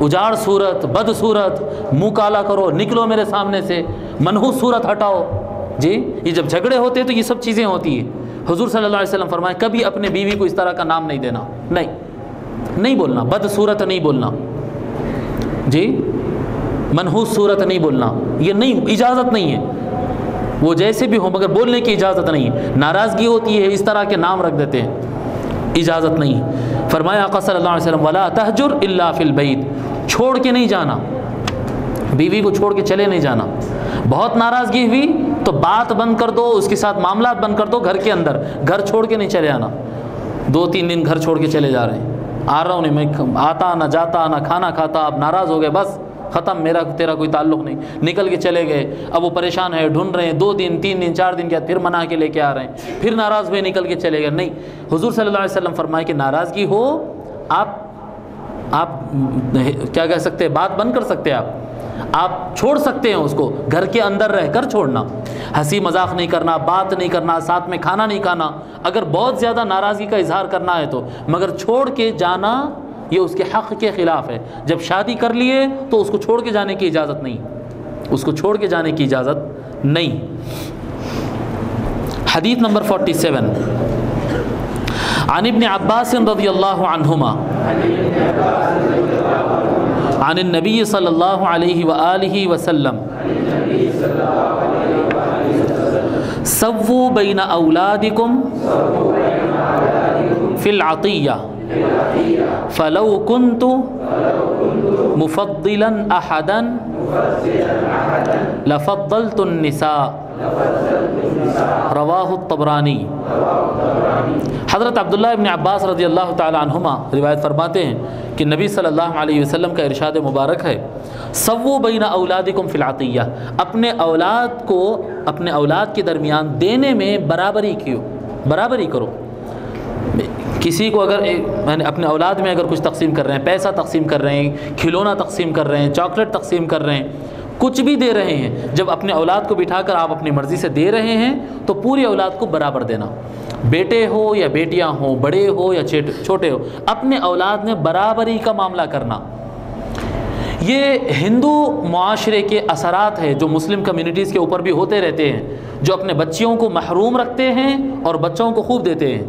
اجاڑ صورت، بد صورت، منہ کالا کرو، نکلو میرے سامنے سے، منحوس صورت ہٹاؤ. جی، یہ جب جھگڑے ہوتے ہیں تو یہ سب چیزیں ہوتی ہیں. حضور صلی اللہ علیہ وسلم فرمائے کبھی اپنے بیوی کو اس طرح کا نام نہیں دینا، نہیں بولنا، بد صورت نہیں بولنا، جی منحوس صورت نہیں بولنا، یہ نہیں، اجازت نہیں ہے. وہ جیسے بھی ہو مگر بولنے کی اجازت نہیں ہے. ناراضگی ہوتی ہے اس طرح کے نام رکھ دیتے ہیں، اجازت نہیں. فرمایا آقا صلی اللہ علیہ وسلم ولا تہجر الا فی البیت، چھوڑ کے نہیں جانا، بیوی کو چھوڑ کے چلے نہیں جانا. بہت ناراضگی ہوئی تو بات بند کر دو، اس کے ساتھ معاملات بند کر دو گھر کے اندر، گھر چھوڑ کے نہیں چلے آنا. 2-3 دن گھر چھوڑ کے چلے جا رہے ہیں، آ رہا ہوں نہیں، میں آتا نہ جاتا نہ کھانا کھاتا، اب ناراض ہو گئے، بس ختم، میرا تیرا کوئی تعلق نہیں، نکل کے چلے گئے. اب وہ پریشان ہے، ڈھونڈ رہے ہیں، 2 دن 3 دن 4 دن کے بعد پھر منا کے لے کے آ رہے ہیں، پھر ناراض ہوئے نکل کے چلے گئے. نہیں، حضور صلی اللہ علیہ وسلم فرمائے کہ ناراضگی ہو، آپ کیا کہہ سکتے ہیں، بات بند کر سکتے ہیں، آپ چھوڑ سکتے ہیں اس کو، گھر کے اندر رہ کر چھوڑنا، ہنسی مذاق نہیں کرنا، بات نہیں کرنا، ساتھ میں کھانا نہیں کھانا. اگر بہت زیادہ ناراضگی کا اظہار کرنا ہے تو، مگر چھوڑ کے جانا یہ اس کے حق کے خلاف ہے. جب شادی کر لیے تو اس کو چھوڑ کے جانے کی اجازت نہیں، اس کو چھوڑ کے جانے کی اجازت نہیں. حدیث نمبر 47 عن ابن عباس رضی اللہ عنہما عن النبی صلی اللہ علیہ وآلہ وسلم سووا بین اولادکم فی العطیہ فلو كنت مفضلا احدا لفضلت النساء رواہ الطبرانی. حضرت عبداللہ ابن عباس رضی اللہ تعالی عنہما روایت فرماتے ہیں کہ نبی صلی اللہ علیہ وسلم کا ارشاد مبارک ہے سووا بین اولادکم فی العطیہ، اپنے اولاد کو اپنے اولاد کے درمیان دینے میں برابری کیو. برابری کرو. کسی کو اگر اپنے اولاد میں اگر کچھ تقسیم کر رہے ہیں، پیسہ تقسیم کر رہے ہیں، کھلونا تقسیم کر رہے ہیں، چاکلیٹ تقسیم کر رہے ہیں، کچھ بھی دے رہے ہیں، جب اپنے اولاد کو بٹھا کر آپ اپنی مرضی سے دے رہے ہیں تو پوری اولاد کو برابر دینا. بیٹے ہو یا بیٹیاں ہوں، بڑے ہو یا چھوٹے ہو، اپنے اولاد میں برابری کا معاملہ کرنا. یہ ہندو معاشرے کے اثرات ہیں جو مسلم کمیونٹیز کے اوپر بھی ہوتے رہتے ہیں، جو اپنے بچیوں کو محروم رکھتے ہیں اور بچوں کو خوب دیتے ہیں،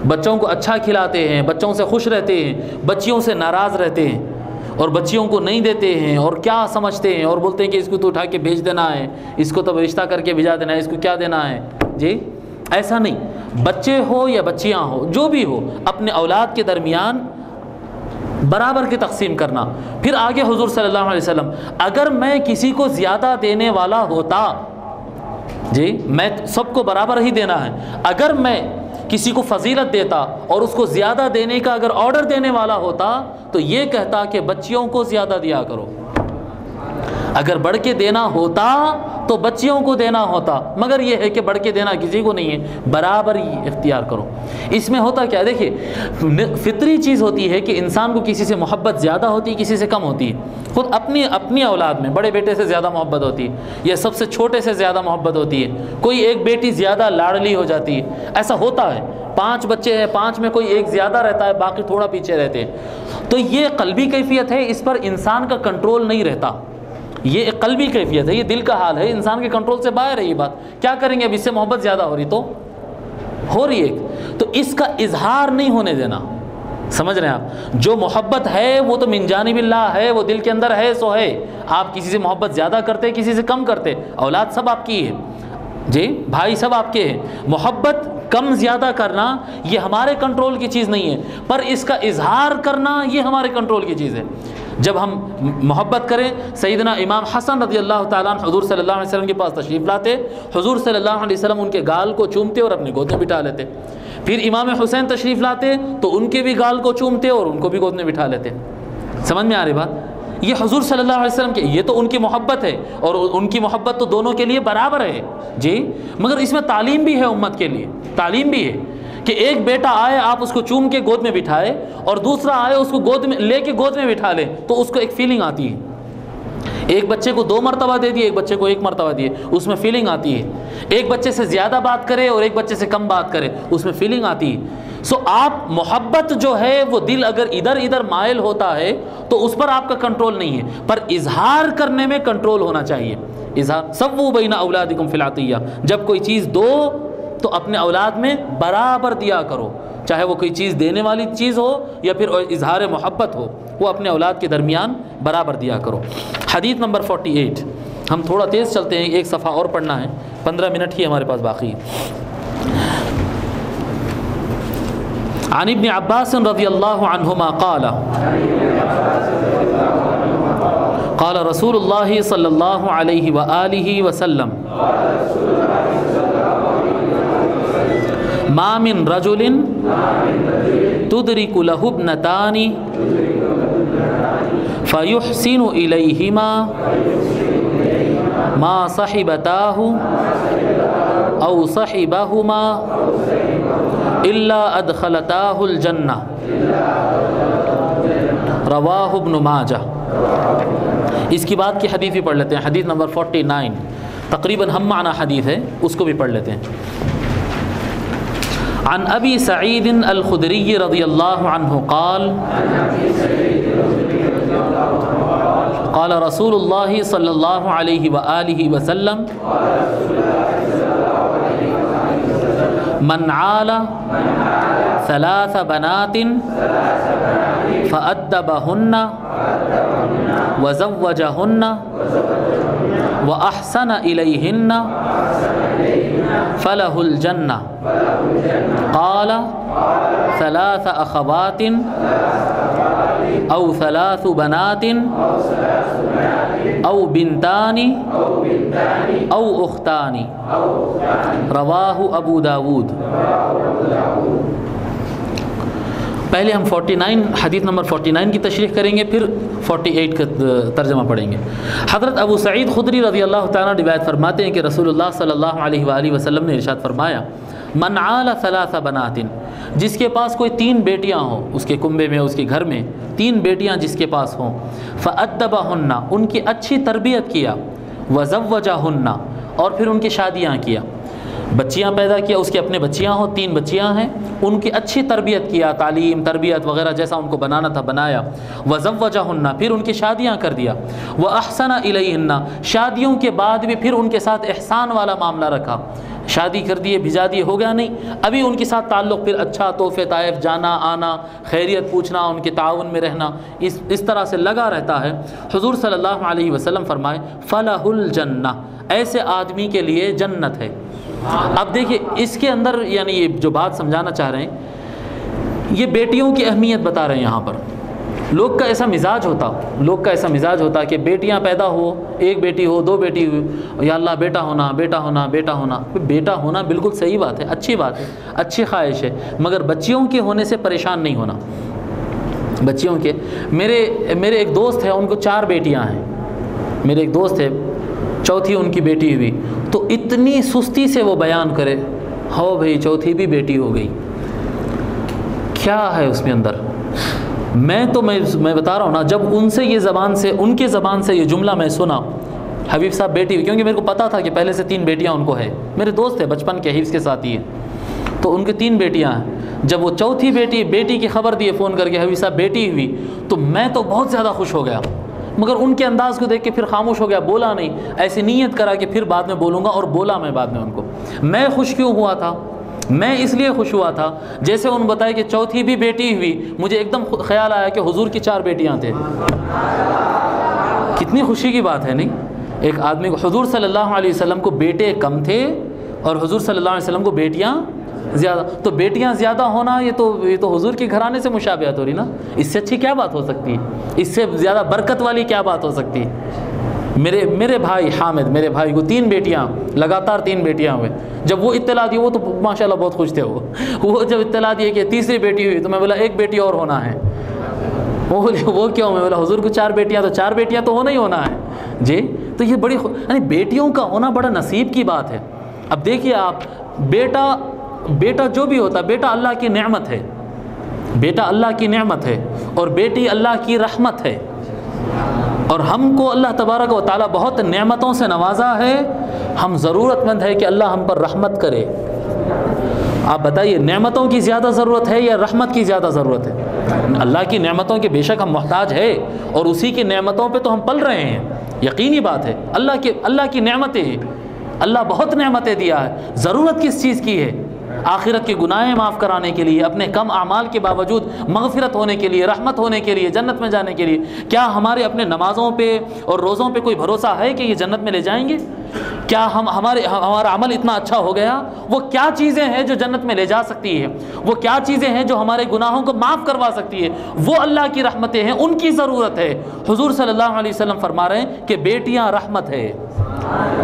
بچوں کو اچھا کھلاتے ہیں، بچوں سے خوش رہتے ہیں، بچیوں سے ناراض رہتے ہیں اور بچیوں کو نہیں دیتے ہیں اور کیا سمجھتے ہیں اور بولتے ہیں کہ اس کو تو اٹھا کے بھیج دینا ہے، اس کو تو رشتہ کر کے بھیجا دینا ہے، اس کو کیا دینا ہے. جی ایسا نہیں. بچے ہو یا بچیاں ہو، جو بھی ہو، اپنے اولاد کے درمیان برابر کی تقسیم کرنا. پھر آگے حضور صلی اللہ علیہ وسلم، اگر میں کسی کو زیادہ دینے والا ہوتا، جی میں سب کو برابر ہی دینا ہے، اگر میں کسی کو فضیلت دیتا اور اس کو زیادہ دینے کا اگر آرڈر دینے والا ہوتا تو یہ کہتا کہ بچیوں کو زیادہ دیا کرو. اگر بڑھ کے دینا ہوتا تو بچیوں کو دینا ہوتا، مگر یہ ہے کہ بڑھ کے دینا کسی کو نہیں ہے، برابر ہی اختیار کرو. اس میں ہوتا کیا، دیکھیے فطری چیز ہوتی ہے کہ انسان کو کسی سے محبت زیادہ ہوتی ہے، کسی سے کم ہوتی ہے. خود اپنی اولاد میں بڑے بیٹے سے زیادہ محبت ہوتی ہے یا سب سے چھوٹے سے زیادہ محبت ہوتی ہے. کوئی ایک بیٹی زیادہ لاڑلی ہو جاتی ہے، ایسا ہوتا ہے. 5 بچے ہیں، 5 میں کوئی ایک زیادہ رہتا ہے، باقی تھوڑا پیچھے رہتے ہیں. تو یہ قلبی کیفیت ہے، اس پر انسان کا کنٹرول نہیں رہتا. یہ ایک قلبی کیفیت ہے، یہ دل کا حال ہے، انسان کے کنٹرول سے باہر ہے. یہ بات کیا کریں گے، اب اس سے محبت زیادہ ہو رہی تو ہو رہی ہے، تو اس کا اظہار نہیں ہونے دینا. سمجھ رہے ہیں آپ، جو محبت ہے وہ تو من جانب اللہ ہے، وہ دل کے اندر ہے سو ہے. آپ کسی سے محبت زیادہ کرتے، کسی سے کم کرتے، اولاد سب آپ کی ہے، جی بھائی سب آپ کے ہیں. محبت کم زیادہ کرنا یہ ہمارے کنٹرول کی چیز نہیں ہے، پر اس کا اظہار کرنا یہ ہمارے کنٹرول کی چیز ہے. جب ہم محبت کریں، سیدنا امام حسن رضی اللہ تعالیٰ عنہ حضور صلی اللہ علیہ وسلم کے پاس تشریف لاتے، حضور صلی اللہ علیہ وسلم ان کے گال کو چومتے اور اپنی گود میں بٹھا لیتے. پھر امام حسین تشریف لاتے تو ان کے بھی گال کو چومتے اور ان کو بھی گود میں بٹھا لیتے. سمجھ میں آ رہی بات، یہ حضور صلی اللہ علیہ وسلم کے، یہ تو ان کی محبت ہے اور ان کی محبت تو دونوں کے لیے برابر ہے. جی مگر اس میں تعلیم بھی ہے، امت کے لیے تعلیم بھی ہے کہ ایک بیٹا آئے آپ اس کو چوم کے گود میں بٹھائے اور دوسرا آئے اس کو گود میں لے کے گود میں بٹھا لے تو اس کو ایک فیلنگ آتی ہے. ایک بچے کو 2 مرتبہ دے دیے، ایک بچے کو 1 مرتبہ دیے، اس میں فیلنگ آتی ہے. ایک بچے سے زیادہ بات کرے اور ایک بچے سے کم بات کرے، اس میں فیلنگ آتی ہے. سو آپ محبت جو ہے وہ دل اگر ادھر مائل ہوتا ہے تو اس پر آپ کا کنٹرول نہیں ہے، پر اظہار کرنے میں کنٹرول ہونا چاہیے. اظہار سووا بین اولادکم فی العطیہ، جب کوئی چیز دو تو اپنے اولاد میں برابر دیا کرو، چاہے وہ کوئی چیز دینے والی چیز ہو یا پھر اظہار محبت ہو، وہ اپنے اولاد کے درمیان برابر دیا کرو. حدیث نمبر 48، ہم تھوڑا تیز چلتے ہیں، ایک صفحہ اور پڑھنا ہے، 15 منٹ ہی ہمارے پاس باقی ہے. عن ابن عباس رضی اللہ عنہما قال قال رسول اللہ صلی اللہ علیہ وآلہ وسلم ما من رجل تدرک له ابنتان فيحسن إليهما ما صحبتاه أو صحبهما إلا أدخلتاه الجنة. رواہ ابن ماجہ. اس کی بعد کی حدیث بھی پڑھ لیتے ہیں، حدیث نمبر 49، تقریباً ہم معنی حدیث ہے، اس کو بھی پڑھ لیتے ہیں. عن ابی سعید الخدری رضی اللہ عنہ قال قال رسول اللہ صلی اللہ علیہ وآلہ وسلم من عال 3 بنات فأدبهن وزوجهن وأحسن إليهن فله الجنة. قال 3 أخوات أو 3 بنات أو بنتان أو أختان. رواہ ابو داود. پہلے ہم 49 حدیث نمبر 49 کی تشریح کریں گے، پھر 48 کا ترجمہ پڑھیں گے. حضرت ابو سعید خدری رضی اللہ تعالیٰ روایت فرماتے ہیں کہ رسول اللہ صلی اللہ علیہ وآلہ وسلم نے ارشاد فرمایا من عال ثلاث بنات، جس کے پاس کوئی 3 بیٹیاں ہوں، اس کے کنبے میں، اس کے گھر میں 3 بیٹیاں جس کے پاس ہوں، فأدبہن، ان کی اچھی تربیت کیا، وزوجہن، اور پھر ان کی شادیاں کیا، بچیاں پیدا کیا، اس کے اپنے بچیاں ہوں، 3 بچیاں ہیں، ان کی اچھی تربیت کیا، تعلیم تربیت وغیرہ جیسا ان کو بنانا تھا بنایا، وزوجہن، پھر ان کی شادیاں کر دیا، واحسن الیہن، شادیوں کے بعد بھی پھر ان کے ساتھ احسان والا معاملہ رکھا، شادی کر دیے بھجا دیے ہو گیا نہیں، ابھی ان کے ساتھ تعلق پھر اچھا، تحفے طائف، جانا آنا، خیریت پوچھنا، ان کے تعاون میں رہنا، اس طرح سے لگا رہتا ہے۔ حضور صلی اللہ علیہ وسلم فرمائے فلہ الجنہ، ایسے آدمی کے لیے جنت ہے۔ اب دیکھیے اس کے اندر یعنی یہ جو بات سمجھانا چاہ رہے ہیں، یہ بیٹیوں کی اہمیت بتا رہے ہیں یہاں پر۔ لوگ کا ایسا مزاج ہوتا کہ بیٹیاں پیدا ہو، 1 بیٹی ہو، 2 بیٹی ہو، یا اللہ بیٹا ہونا بیٹا ہونا بیٹا ہونا۔ بیٹا ہونا بالکل صحیح بات ہے، اچھی بات ہے، اچھی خواہش ہے، مگر بچیوں کے ہونے سے پریشان نہیں ہونا۔ بچیوں کے میرے ایک دوست ہے، ان کو 4 بیٹیاں ہیں، میرے ایک دوست ہے، چوتھی ان کی بیٹی ہوئی، تو اتنی سستی سے وہ بیان کرے، ہو بھئی چوتھی بھی بیٹی ہو گئی، کیا ہے اس میں اندر؟ میں بتا رہا ہوں نا، جب ان کے زبان سے یہ جملہ میں سنا، حبیب صاحب بیٹی ہوئی، کیونکہ میرے کو پتا تھا کہ پہلے سے 3 بیٹیاں ان کو ہے، میرے دوست ہے بچپن کے، حفظ کے ساتھ ہی ہے، تو ان کے 3 بیٹیاں ہیں۔ جب وہ چوتھی بیٹی کی خبر دیے فون کر کے، حبیب صاحب بیٹی ہوئی، تو میں تو بہت زیادہ خوش ہو گیا، مگر ان کے انداز کو دیکھ کے پھر خاموش ہو گیا، بولا نہیں، ایسی نیت کرا کہ پھر بعد میں بولوں گا، اور بولا میں بعد میں ان کو۔ میں خوش کیوں ہوا تھا؟ میں اس لیے خوش ہوا تھا جیسے انہوں نے بتایا کہ چوتھی بھی بیٹی ہوئی، مجھے ایک دم خیال آیا کہ حضور کی 4 بیٹیاں تھے۔ کتنی خوشی کی بات ہے نہیں؟ ایک آدمی کو، حضور صلی اللہ علیہ وسلم کو بیٹے کم تھے اور حضور صلی اللہ علیہ وسلم کو بیٹیاں زیادہ، تو بیٹیاں زیادہ ہونا یہ تو حضور کے گھرانے سے مشابہت ہو رہی نا، اس سے اچھی کیا بات ہو سکتی ہے؟ اس سے زیادہ برکت والی کیا بات ہو سکتی ہے؟ میرے بھائی حامد، میرے بھائی کو 3 بیٹیاں، لگاتار 3 بیٹیاں ہوئے، جب وہ اطلاع دی، وہ تو ماشاءاللہ بہت خوش تھے، وہ جب اطلاع دی کہ تیسری بیٹی ہوئی، تو میں بولا 1 بیٹی اور ہونا ہے۔ وہ بولے وہ کیوں؟ میں بولا حضور کو 4 بیٹیاں، تو 4 بیٹیاں تو ہونا ہی ہونا ہے جی۔ تو یہ بڑی یعنی بیٹیوں کا ہونا بڑا نصیب کی بات ہے۔ اب دیکھیے آپ، بیٹا جو بھی ہوتا ہے، بیٹا اللہ کی نعمت ہے، بیٹا اللہ کی نعمت ہے، اور بیٹی اللہ کی رحمت ہے، اور ہم کو اللہ تبارک و تعالیٰ بہت نعمتوں سے نوازا ہے، ہم ضرورت مند ہے کہ اللہ ہم پر رحمت کرے۔ آپ بتائیے، نعمتوں کی زیادہ ضرورت ہے یا رحمت کی زیادہ ضرورت ہے؟ اللہ کی نعمتوں کے بے شک ہم محتاج ہے، اور اسی کی نعمتوں پہ تو ہم پل رہے ہیں، یقینی بات ہے، اللہ کی نعمتیں ہیں، اللہ بہت نعمتیں دیا ہے۔ ضرورت کس چیز کی ہے؟ آخرت کے گناہیں معاف کرانے کے لیے، اپنے کم اعمال کے باوجود مغفرت ہونے کے لیے، رحمت ہونے کے لیے، جنت میں جانے کے لیے۔ کیا ہمارے اپنے نمازوں پہ اور روزوں پہ کوئی بھروسہ ہے کہ یہ جنت میں لے جائیں گے؟ کیا ہمارا عمل اتنا اچھا ہو گیا؟ وہ کیا چیزیں ہیں جو جنت میں لے جا سکتی ہے؟ وہ کیا چیزیں ہیں جو ہمارے گناہوں کو معاف کروا سکتی ہے؟ وہ اللہ کی رحمتیں ہیں، ان کی ضرورت ہے۔ حضور صلی اللہ علیہ وسلم فرما رہے ہیں کہ بیٹیاں رحمت ہے،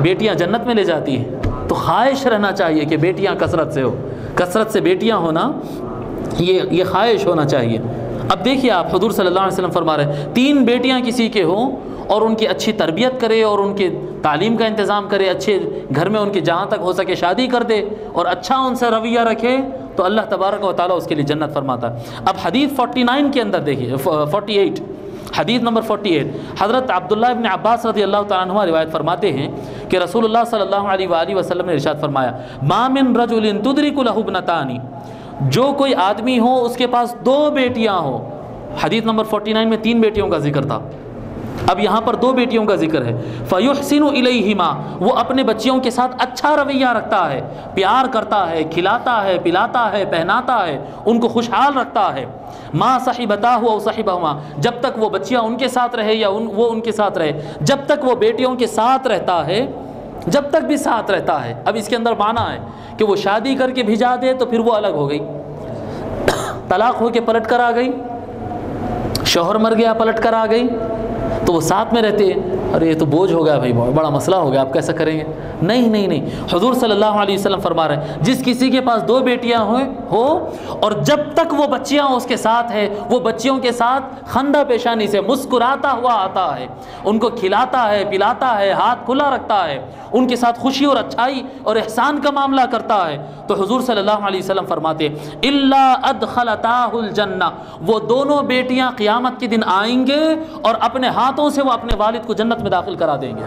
بیٹیاں جنت میں لے جاتی ہیں۔ تو خواہش رہنا چاہیے کہ بیٹیاں کثرت سے ہو، کثرت سے بیٹیاں ہونا، یہ خواہش ہونا چاہیے۔ اب دیکھیے آپ، حضور صلی اللہ علیہ وسلم فرما رہے ہیں 3 بیٹیاں کسی کے ہوں اور ان کی اچھی تربیت کرے اور ان کے تعلیم کا انتظام کرے، اچھے گھر میں ان کی جہاں تک ہو سکے شادی کر دے اور اچھا ان سے رویہ رکھے، تو اللہ تبارک و تعالیٰ اس کے لیے جنت فرماتا ہے۔ اب حدیث 49 کے اندر دیکھیے، 48، حدیث نمبر 48، حضرت عبداللہ ابن عباس رضی اللہ تعالیٰ عنہ روایت فرماتے ہیں کہ رسول اللہ صلی اللہ علیہ وآلہ وسلم نے ارشاد فرمایا، ما من رجل تدرک لہ ابنتان، جو کوئی آدمی ہو اس کے پاس 2 بیٹیاں ہوں۔ حدیث نمبر 49 میں 3 بیٹیوں کا ذکر تھا، اب یہاں پر 2 بیٹیوں کا ذکر ہے۔ فَيُحْسِنُ إِلَيْهِمَا، وہ اپنے بچیوں کے ساتھ اچھا رویہ رکھتا ہے، پیار کرتا ہے، کھلاتا ہے، پلاتا ہے، پہناتا ہے، ان کو خوشحال رکھتا ہے۔ مَا صَحِبَتَاهُ أَوْ صَحِبَهُمَا، جب تک وہ بچیاں ان کے ساتھ رہے یا وہ ان کے ساتھ رہے، جب تک وہ بیٹیوں کے ساتھ رہتا ہے، جب تک بھی ساتھ رہتا ہے۔ اب اس کے اندر معنی ہے کہ وہ شادی کر کے بھیجا دے تو پھر وہ الگ ہو گئی، طلاق ہو کے پلٹ کر آ گئی، شوہر مر گیا پلٹ کر آ گئی، تو وہ ساتھ میں رہتے ہیں، ارے یہ تو بوجھ ہو گیا بھائی، بڑا مسئلہ ہو گیا، آپ کیسا کریں گے؟ نہیں نہیں نہیں، حضور صلی اللہ علیہ وسلم فرما رہے ہیں جس کسی کے پاس 2 بیٹیاں ہو اور جب تک وہ بچیاں اس کے ساتھ ہے، وہ بچیوں کے ساتھ خندہ پیشانی سے مسکراتا ہوا آتا ہے، ان کو کھلاتا ہے، پلاتا ہے، ہاتھ کھلا رکھتا ہے، ان کے ساتھ خوشی اور اچھائی اور احسان کا معاملہ کرتا ہے، تو حضور صلی اللہ علیہ وسلم فرماتے الا ادخلتاہ الجنہ، وہ دونوں بیٹیاں قیامت کے دن آئیں گے اور اپنے ہاتھوں سے وہ اپنے والد کو جنت میں داخل کرا دیں گے۔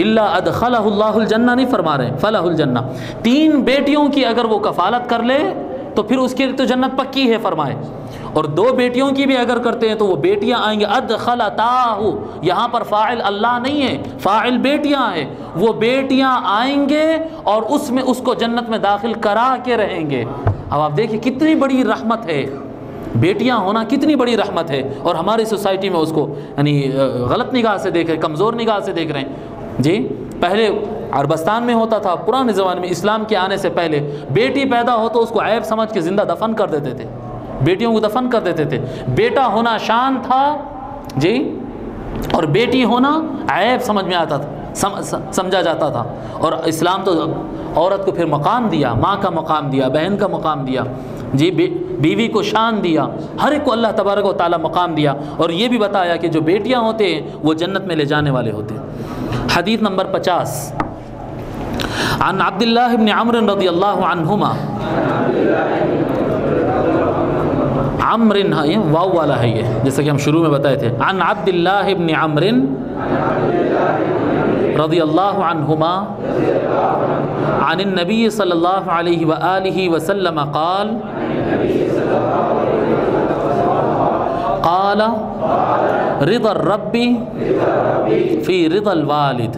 الا ادخلہ اللہ الجنہ نہیں فرما رہے، فلہ الجنہ، 3 بیٹیوں کی اگر وہ کفالت کر لے تو پھر اس کے لیے تو جنت پکی ہے فرمائے، اور 2 بیٹیوں کی بھی اگر کرتے ہیں تو وہ بیٹیاں آئیں گے۔ ادخلتاہ، یہاں پر فاعل اللہ نہیں ہے، فاعل بیٹیاں ہیں، وہ بیٹیاں آئیں گے اور اس میں اس کو جنت میں داخل کرا کے رہیں گے۔ اب آپ دیکھیں کتنی بڑی رحمت ہے، بیٹیاں ہونا کتنی بڑی رحمت ہے، اور ہماری سوسائٹی میں اس کو یعنی غلط نگاہ سے دیکھ رہے ہیں، کمزور نگاہ سے دیکھ رہے ہیں۔ جی پہلے عربستان میں ہوتا تھا، پرانے زمانے میں اسلام کے آنے سے پہلے بیٹی پیدا ہو تو اس کو عیب سمجھ کے زندہ دفن کر دیتے تھے، بیٹیوں کو دفن کر دیتے تھے، بیٹا ہونا شان تھا جی، اور بیٹی ہونا عیب سمجھ میں آتا تھا، سمجھا جاتا تھا، اور اسلام تو عورت کو پھر مقام دیا، ماں کا مقام دیا، بہن کا مقام دیا جی، بیوی کو شان دیا، ہر ایک کو اللہ تبارک و تعالی مقام دیا، اور یہ بھی بتایا کہ جو بیٹیاں ہوتے ہیں وہ جنت میں لے جانے والے ہوتے ہیں۔ حدیث نمبر 50 عن عبداللہ بن عمرو رضی اللہ عنہما، عمر واو والا ہے یہ، جیسا کہ ہم شروع میں بتائے تھے، عن عبداللہ بن عمرو رضی اللہ عنہما عن النبی صلی اللہ علیہ وآلہ وسلم قال قال رضا الرب فی رضا الوالد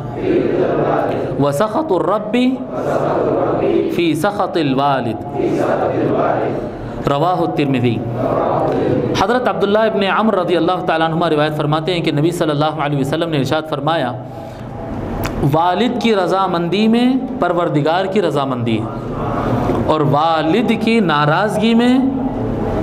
وسخط الرب فی سخط الوالد، رواہ الترمذی۔ حضرت عبداللہ ابن عمر رضی اللہ تعالیٰ عنہما روایت فرماتے ہیں کہ نبی صلی اللہ علیہ وسلم نے ارشاد فرمایا والد کی رضامندی میں پروردگار کی رضامندی ہے، اور والد کی ناراضگی میں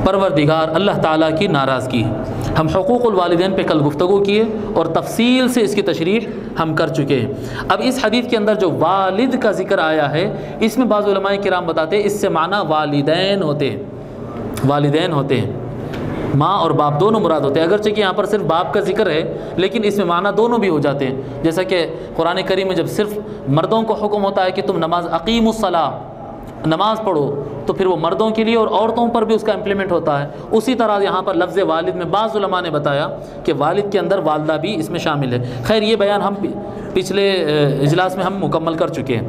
پروردگار اللہ تعالیٰ کی ناراضگی ہے۔ ہم حقوق الوالدین پہ کل گفتگو کیے اور تفصیل سے اس کی تشریح ہم کر چکے ہیں۔ اب اس حدیث کے اندر جو والد کا ذکر آیا ہے، اس میں بعض علماء کرام بتاتے ہیں اس سے معنی والدین ہوتے ہیں، والدین ہوتے ہیں، ماں اور باپ دونوں مراد ہوتے ہیں، اگرچہ کہ یہاں پر صرف باپ کا ذکر ہے لیکن اس میں معنی دونوں بھی ہو جاتے ہیں، جیسا کہ قرآن کریم میں جب صرف مردوں کو حکم ہوتا ہے کہ تم نماز اقیموا الصلاۃ، نماز پڑھو، تو پھر وہ مردوں کے لیے اور عورتوں پر بھی اس کا امپلیمنٹ ہوتا ہے۔ اسی طرح یہاں پر لفظ والد میں بعض علماء نے بتایا کہ والد کے اندر والدہ بھی اس میں شامل ہے۔ خیر یہ بیان ہم پچھلے اجلاس میں ہم مکمل کر چکے ہیں۔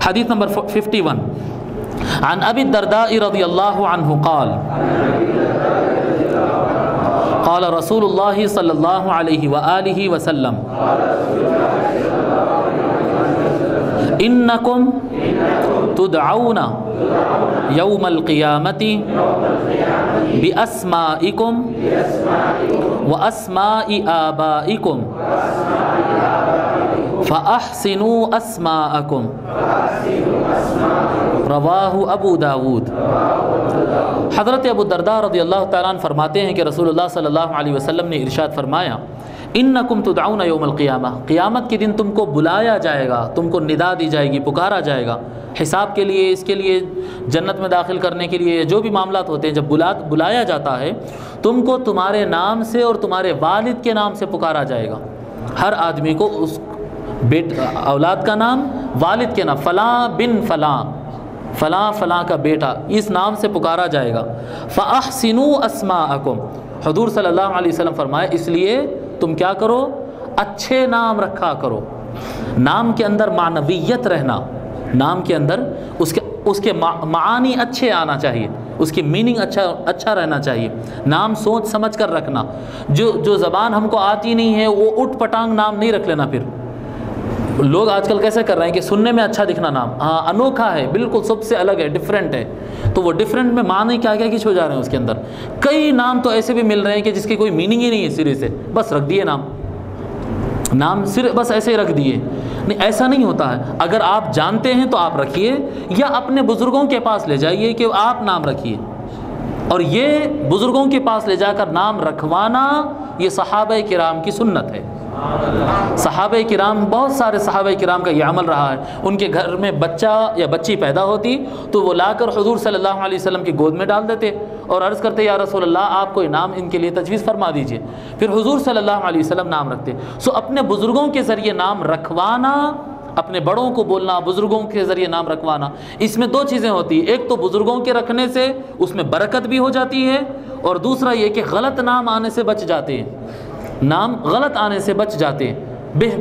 حدیث نمبر 51 عن ابی الدرداء رضی اللہ عنہ قال قال رسول اللہ صلی اللہ علیہ وآلہ وسلم انکم تدعون یوم القیامت باسمائکم واسماء آبائکم فاحسنوا اسماءکم، رواہ ابو داود۔ حضرت ابو الدرداء رضی اللہ تعالیٰ عنہ فرماتے ہیں کہ رسول اللہ صلی اللہ علیہ وسلم نے ارشاد فرمایا انکم تدعون یوم القیامہ، قیامت کے دن تم کو بلایا جائے گا، تم کو ندا دی جائے گی، پکارا جائے گا حساب کے لیے، اس کے لیے جنت میں داخل کرنے کے لیے جو بھی معاملات ہوتے ہیں، جب بلایا جاتا ہے تم کو تمہارے نام سے اور تمہارے والد کے نام سے پکارا جائے گا۔ ہر آدمی کو اس اولاد کا نام، والد کے نام، فلاں بن فلاں، فلاں فلاں کا بیٹا، اس نام سے پکارا جائے گا۔ فاحسنوا اسماءکم، حضور صلی اللہ علیہ وسلم فرمائے اس لیے تم کیا کرو، اچھے نام رکھا کرو۔ نام کے اندر معنویت رہنا، نام کے اندر اس کے معانی اچھے آنا چاہیے، اس کی میننگ اچھا رہنا چاہیے۔ نام سوچ سمجھ کر رکھنا، جو زبان ہم کو آتی نہیں ہے وہ اٹھ پٹانگ نام نہیں رکھ لینا۔ پھر لوگ آج کل کیسے کر رہے ہیں کہ سننے میں اچھا دکھنا نام، ہاں انوکھا ہے، بالکل سب سے الگ ہے، ڈیفرنٹ ہے، تو وہ ڈیفرنٹ میں معنی کیا کیا کچھ ہو جا رہے ہیں اس کے اندر۔ کئی نام تو ایسے بھی مل رہے ہیں کہ جس کی کوئی میننگ ہی نہیں ہے، سرے سے بس رکھ دیے نام صرف بس ایسے ہی رکھ دیے۔ نہیں، ایسا نہیں ہوتا ہے، اگر آپ جانتے ہیں تو آپ رکھیے، یا اپنے بزرگوں کے پاس لے جائیے کہ آپ نام رکھیے، اور یہ بزرگوں کے پاس لے جا کر نام رکھوانا یہ صحابہ کرام کی سنت ہے۔ صحابہ کرام، بہت سارے صحابہ کرام کا یہ عمل رہا ہے، ان کے گھر میں بچہ یا بچی پیدا ہوتی تو وہ لا کر حضور صلی اللہ علیہ وسلم کی گود میں ڈال دیتے اور عرض کرتے یا رسول اللہ آپ کوئی نام ان کے لیے تجویز فرما دیجئے، پھر حضور صلی اللہ علیہ وسلم نام رکھتے۔ اپنے بزرگوں کے ذریعے نام رکھوانا، اپنے بڑوں کو بولنا، بزرگوں کے ذریعے نام رکھوانا، اس میں دو چیزیں ہوتی ہیں، ایک تو بزرگوں کے رکھنے سے اس میں برکت بھی ہو جاتی ہے، اور دوسرا یہ کہ غلط نام آنے سے بچ جاتے ہیں، نام غلط آنے سے بچ جاتے ہیں،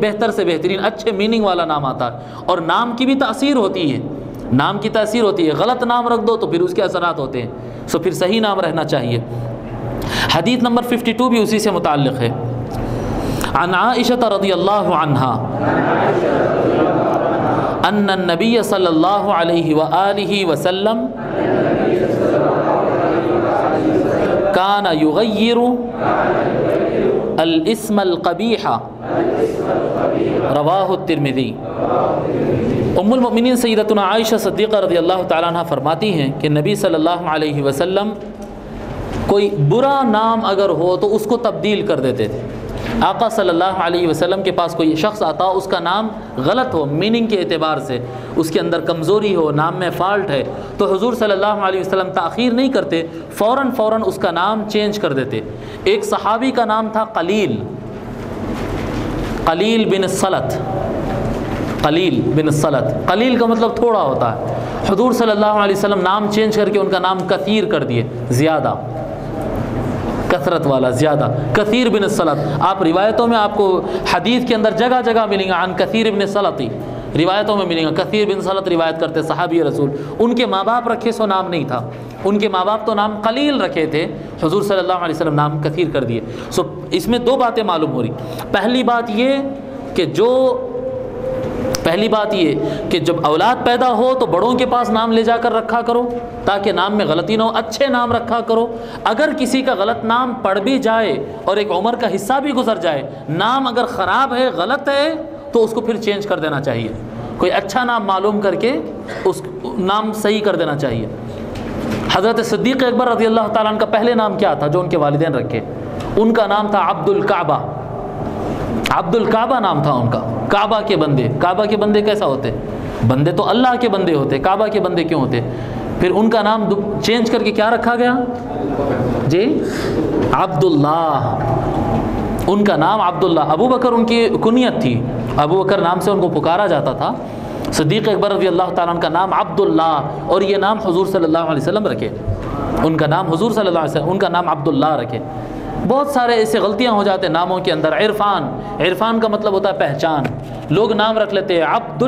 بہتر سے بہترین اچھے میننگ والا نام آتا ہے۔ اور نام کی بھی تاثیر ہوتی ہے، نام کی تاثیر ہوتی ہے، غلط نام رکھ دو تو پھر اس کے اثرات ہوتے ہیں، پھر صحیح نام رہنا چاہیے۔ حدیث نمبر 52 بھی اسی سے متعلق ہے۔ عن عائشہ رضی اللہ عنہا ان النبی صلی اللہ علیہ وآلہ وسلم کان یغیر الاسم القبیح رواہ الترمذی۔ ام المؤمنین سیدتنا عائشہ صدیقہ رضی اللہ تعالیٰ عنہ فرماتی ہیں کہ نبی صلی اللہ علیہ وسلم کوئی برا نام اگر ہو تو اس کو تبدیل کر دیتے تھے۔ آقا صلی اللہ علیہ وسلم کے پاس کوئی شخص آتا، اس کا نام غلط ہو، میننگ کے اعتبار سے اس کے اندر کمزوری ہو، نام میں فالٹ ہے، تو حضور صلی اللہ علیہ وسلم تاخیر نہیں کرتے، فوراً اس کا نام چینج کر دیتے۔ ایک صحابی کا نام تھا قلیل بن الصلت، قلیل بن الصلت، قلیل کا مطلب تھوڑا ہوتا ہے۔ حضور صلی اللہ علیہ وسلم نام چینج کر کے ان کا نام کثیر کر دیے، زیادہ، کثرت والا، زیادہ، کثیر بن الصلت۔ آپ روایتوں میں آپ کو حدیث کے اندر جگہ جگہ ملیں گا عن کثیر بن الصلتی، روایتوں میں ملیں گا کثیر بن صلت روایت کرتے صحابی رسول۔ ان کے ماں باپ رکھے سو نام نہیں تھا، ان کے ماں باپ تو نام قلیل رکھے تھے، حضور صلی اللہ علیہ وسلم نام کثیر کر دیے۔ اس میں دو باتیں معلوم ہو رہی۔ پہلی بات یہ کہ جب اولاد پیدا ہو تو بڑوں کے پاس نام لے جا کر رکھا کرو تاکہ نام میں غلطی نہ ہو، اچھے نام رکھا کرو۔ اگر کسی کا غلط نام پڑ بھی جائے اور ایک عمر کا حصہ بھی گزر جائے، نام اگر خراب ہے، غلط ہے، تو اس کو پھر چینج کر دینا چاہیے، کوئی اچھا نام معلوم کر کے اس نام صحیح کر دینا چاہیے۔ حضرت صدیق اکبر رضی اللہ تعالیٰ عنہ کا پہلے نام کیا تھا جو ان کے والدین رکھے؟ ان کا نام تھا عبد الکعبہ، عبد الکعبہ نام تھا ان کا، کعبہ کے بندے۔ کعبہ کے بندے کیسا ہوتے؟ بندے تو اللہ کے بندے ہوتے، کعبہ کے بندے کیوں ہوتے؟ پھر ان کا نام چینج کر کے کیا رکھا گیا؟ جی عبداللہ، ان کا نام عبداللہ۔ ابو بکر ان کی کنیت تھی، ابو بکر نام سے ان کو پکارا جاتا تھا۔ صدیق اکبر رضی اللہ تعالیٰ عنہ کا نام عبداللہ، اور یہ نام حضور صلی اللہ علیہ وسلم رکھے، ان کا نام حضور صلی اللہ علیہ وسلم، ان کا نام عبداللہ رکھے۔ بہت سارے ایسے غلطیاں ہو جاتے ناموں کے اندر۔ عرفان کا مطلب ہوتا ہے پہچان، لوگ نام رکھ لیتے ہیں عبد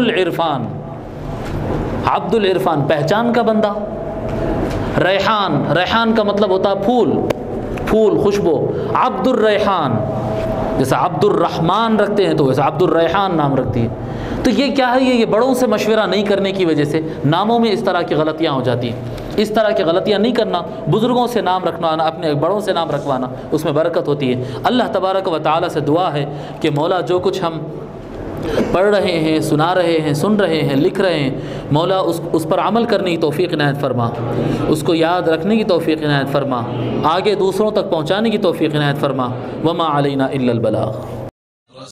العرفان، پہچان کا بندہ۔ ریحان کا مطلب ہوتا ہے پھول، خوشبو، عبد الریحان، جیسا عبد الرحمن رکھتے ہیں تو ویسا عبد الریحان نام رکھتی ہے۔ تو یہ کیا ہے؟ یہ بڑوں سے مشورہ نہیں کرنے کی وجہ سے ناموں میں اس طرح کی غلطیاں ہو جاتی ہیں۔ اس طرح کی غلطیاں نہیں کرنا، بزرگوں سے نام رکھوانا، اپنے بڑوں سے نام رکھوانا، اس میں برکت ہوتی ہے۔ اللہ تبارک و تعالیٰ سے دعا ہے کہ مولا جو کچھ ہم پڑھ رہے ہیں، سنا رہے ہیں، سن رہے ہیں، لکھ رہے ہیں، مولا اس پر عمل کرنے کی توفیق عنایت فرما، اس کو یاد رکھنے کی توفیق عنایت فرما، آگے دوسروں تک پہنچانے کی توفیق عنایت فرما۔ وما علینا الا البلاغ۔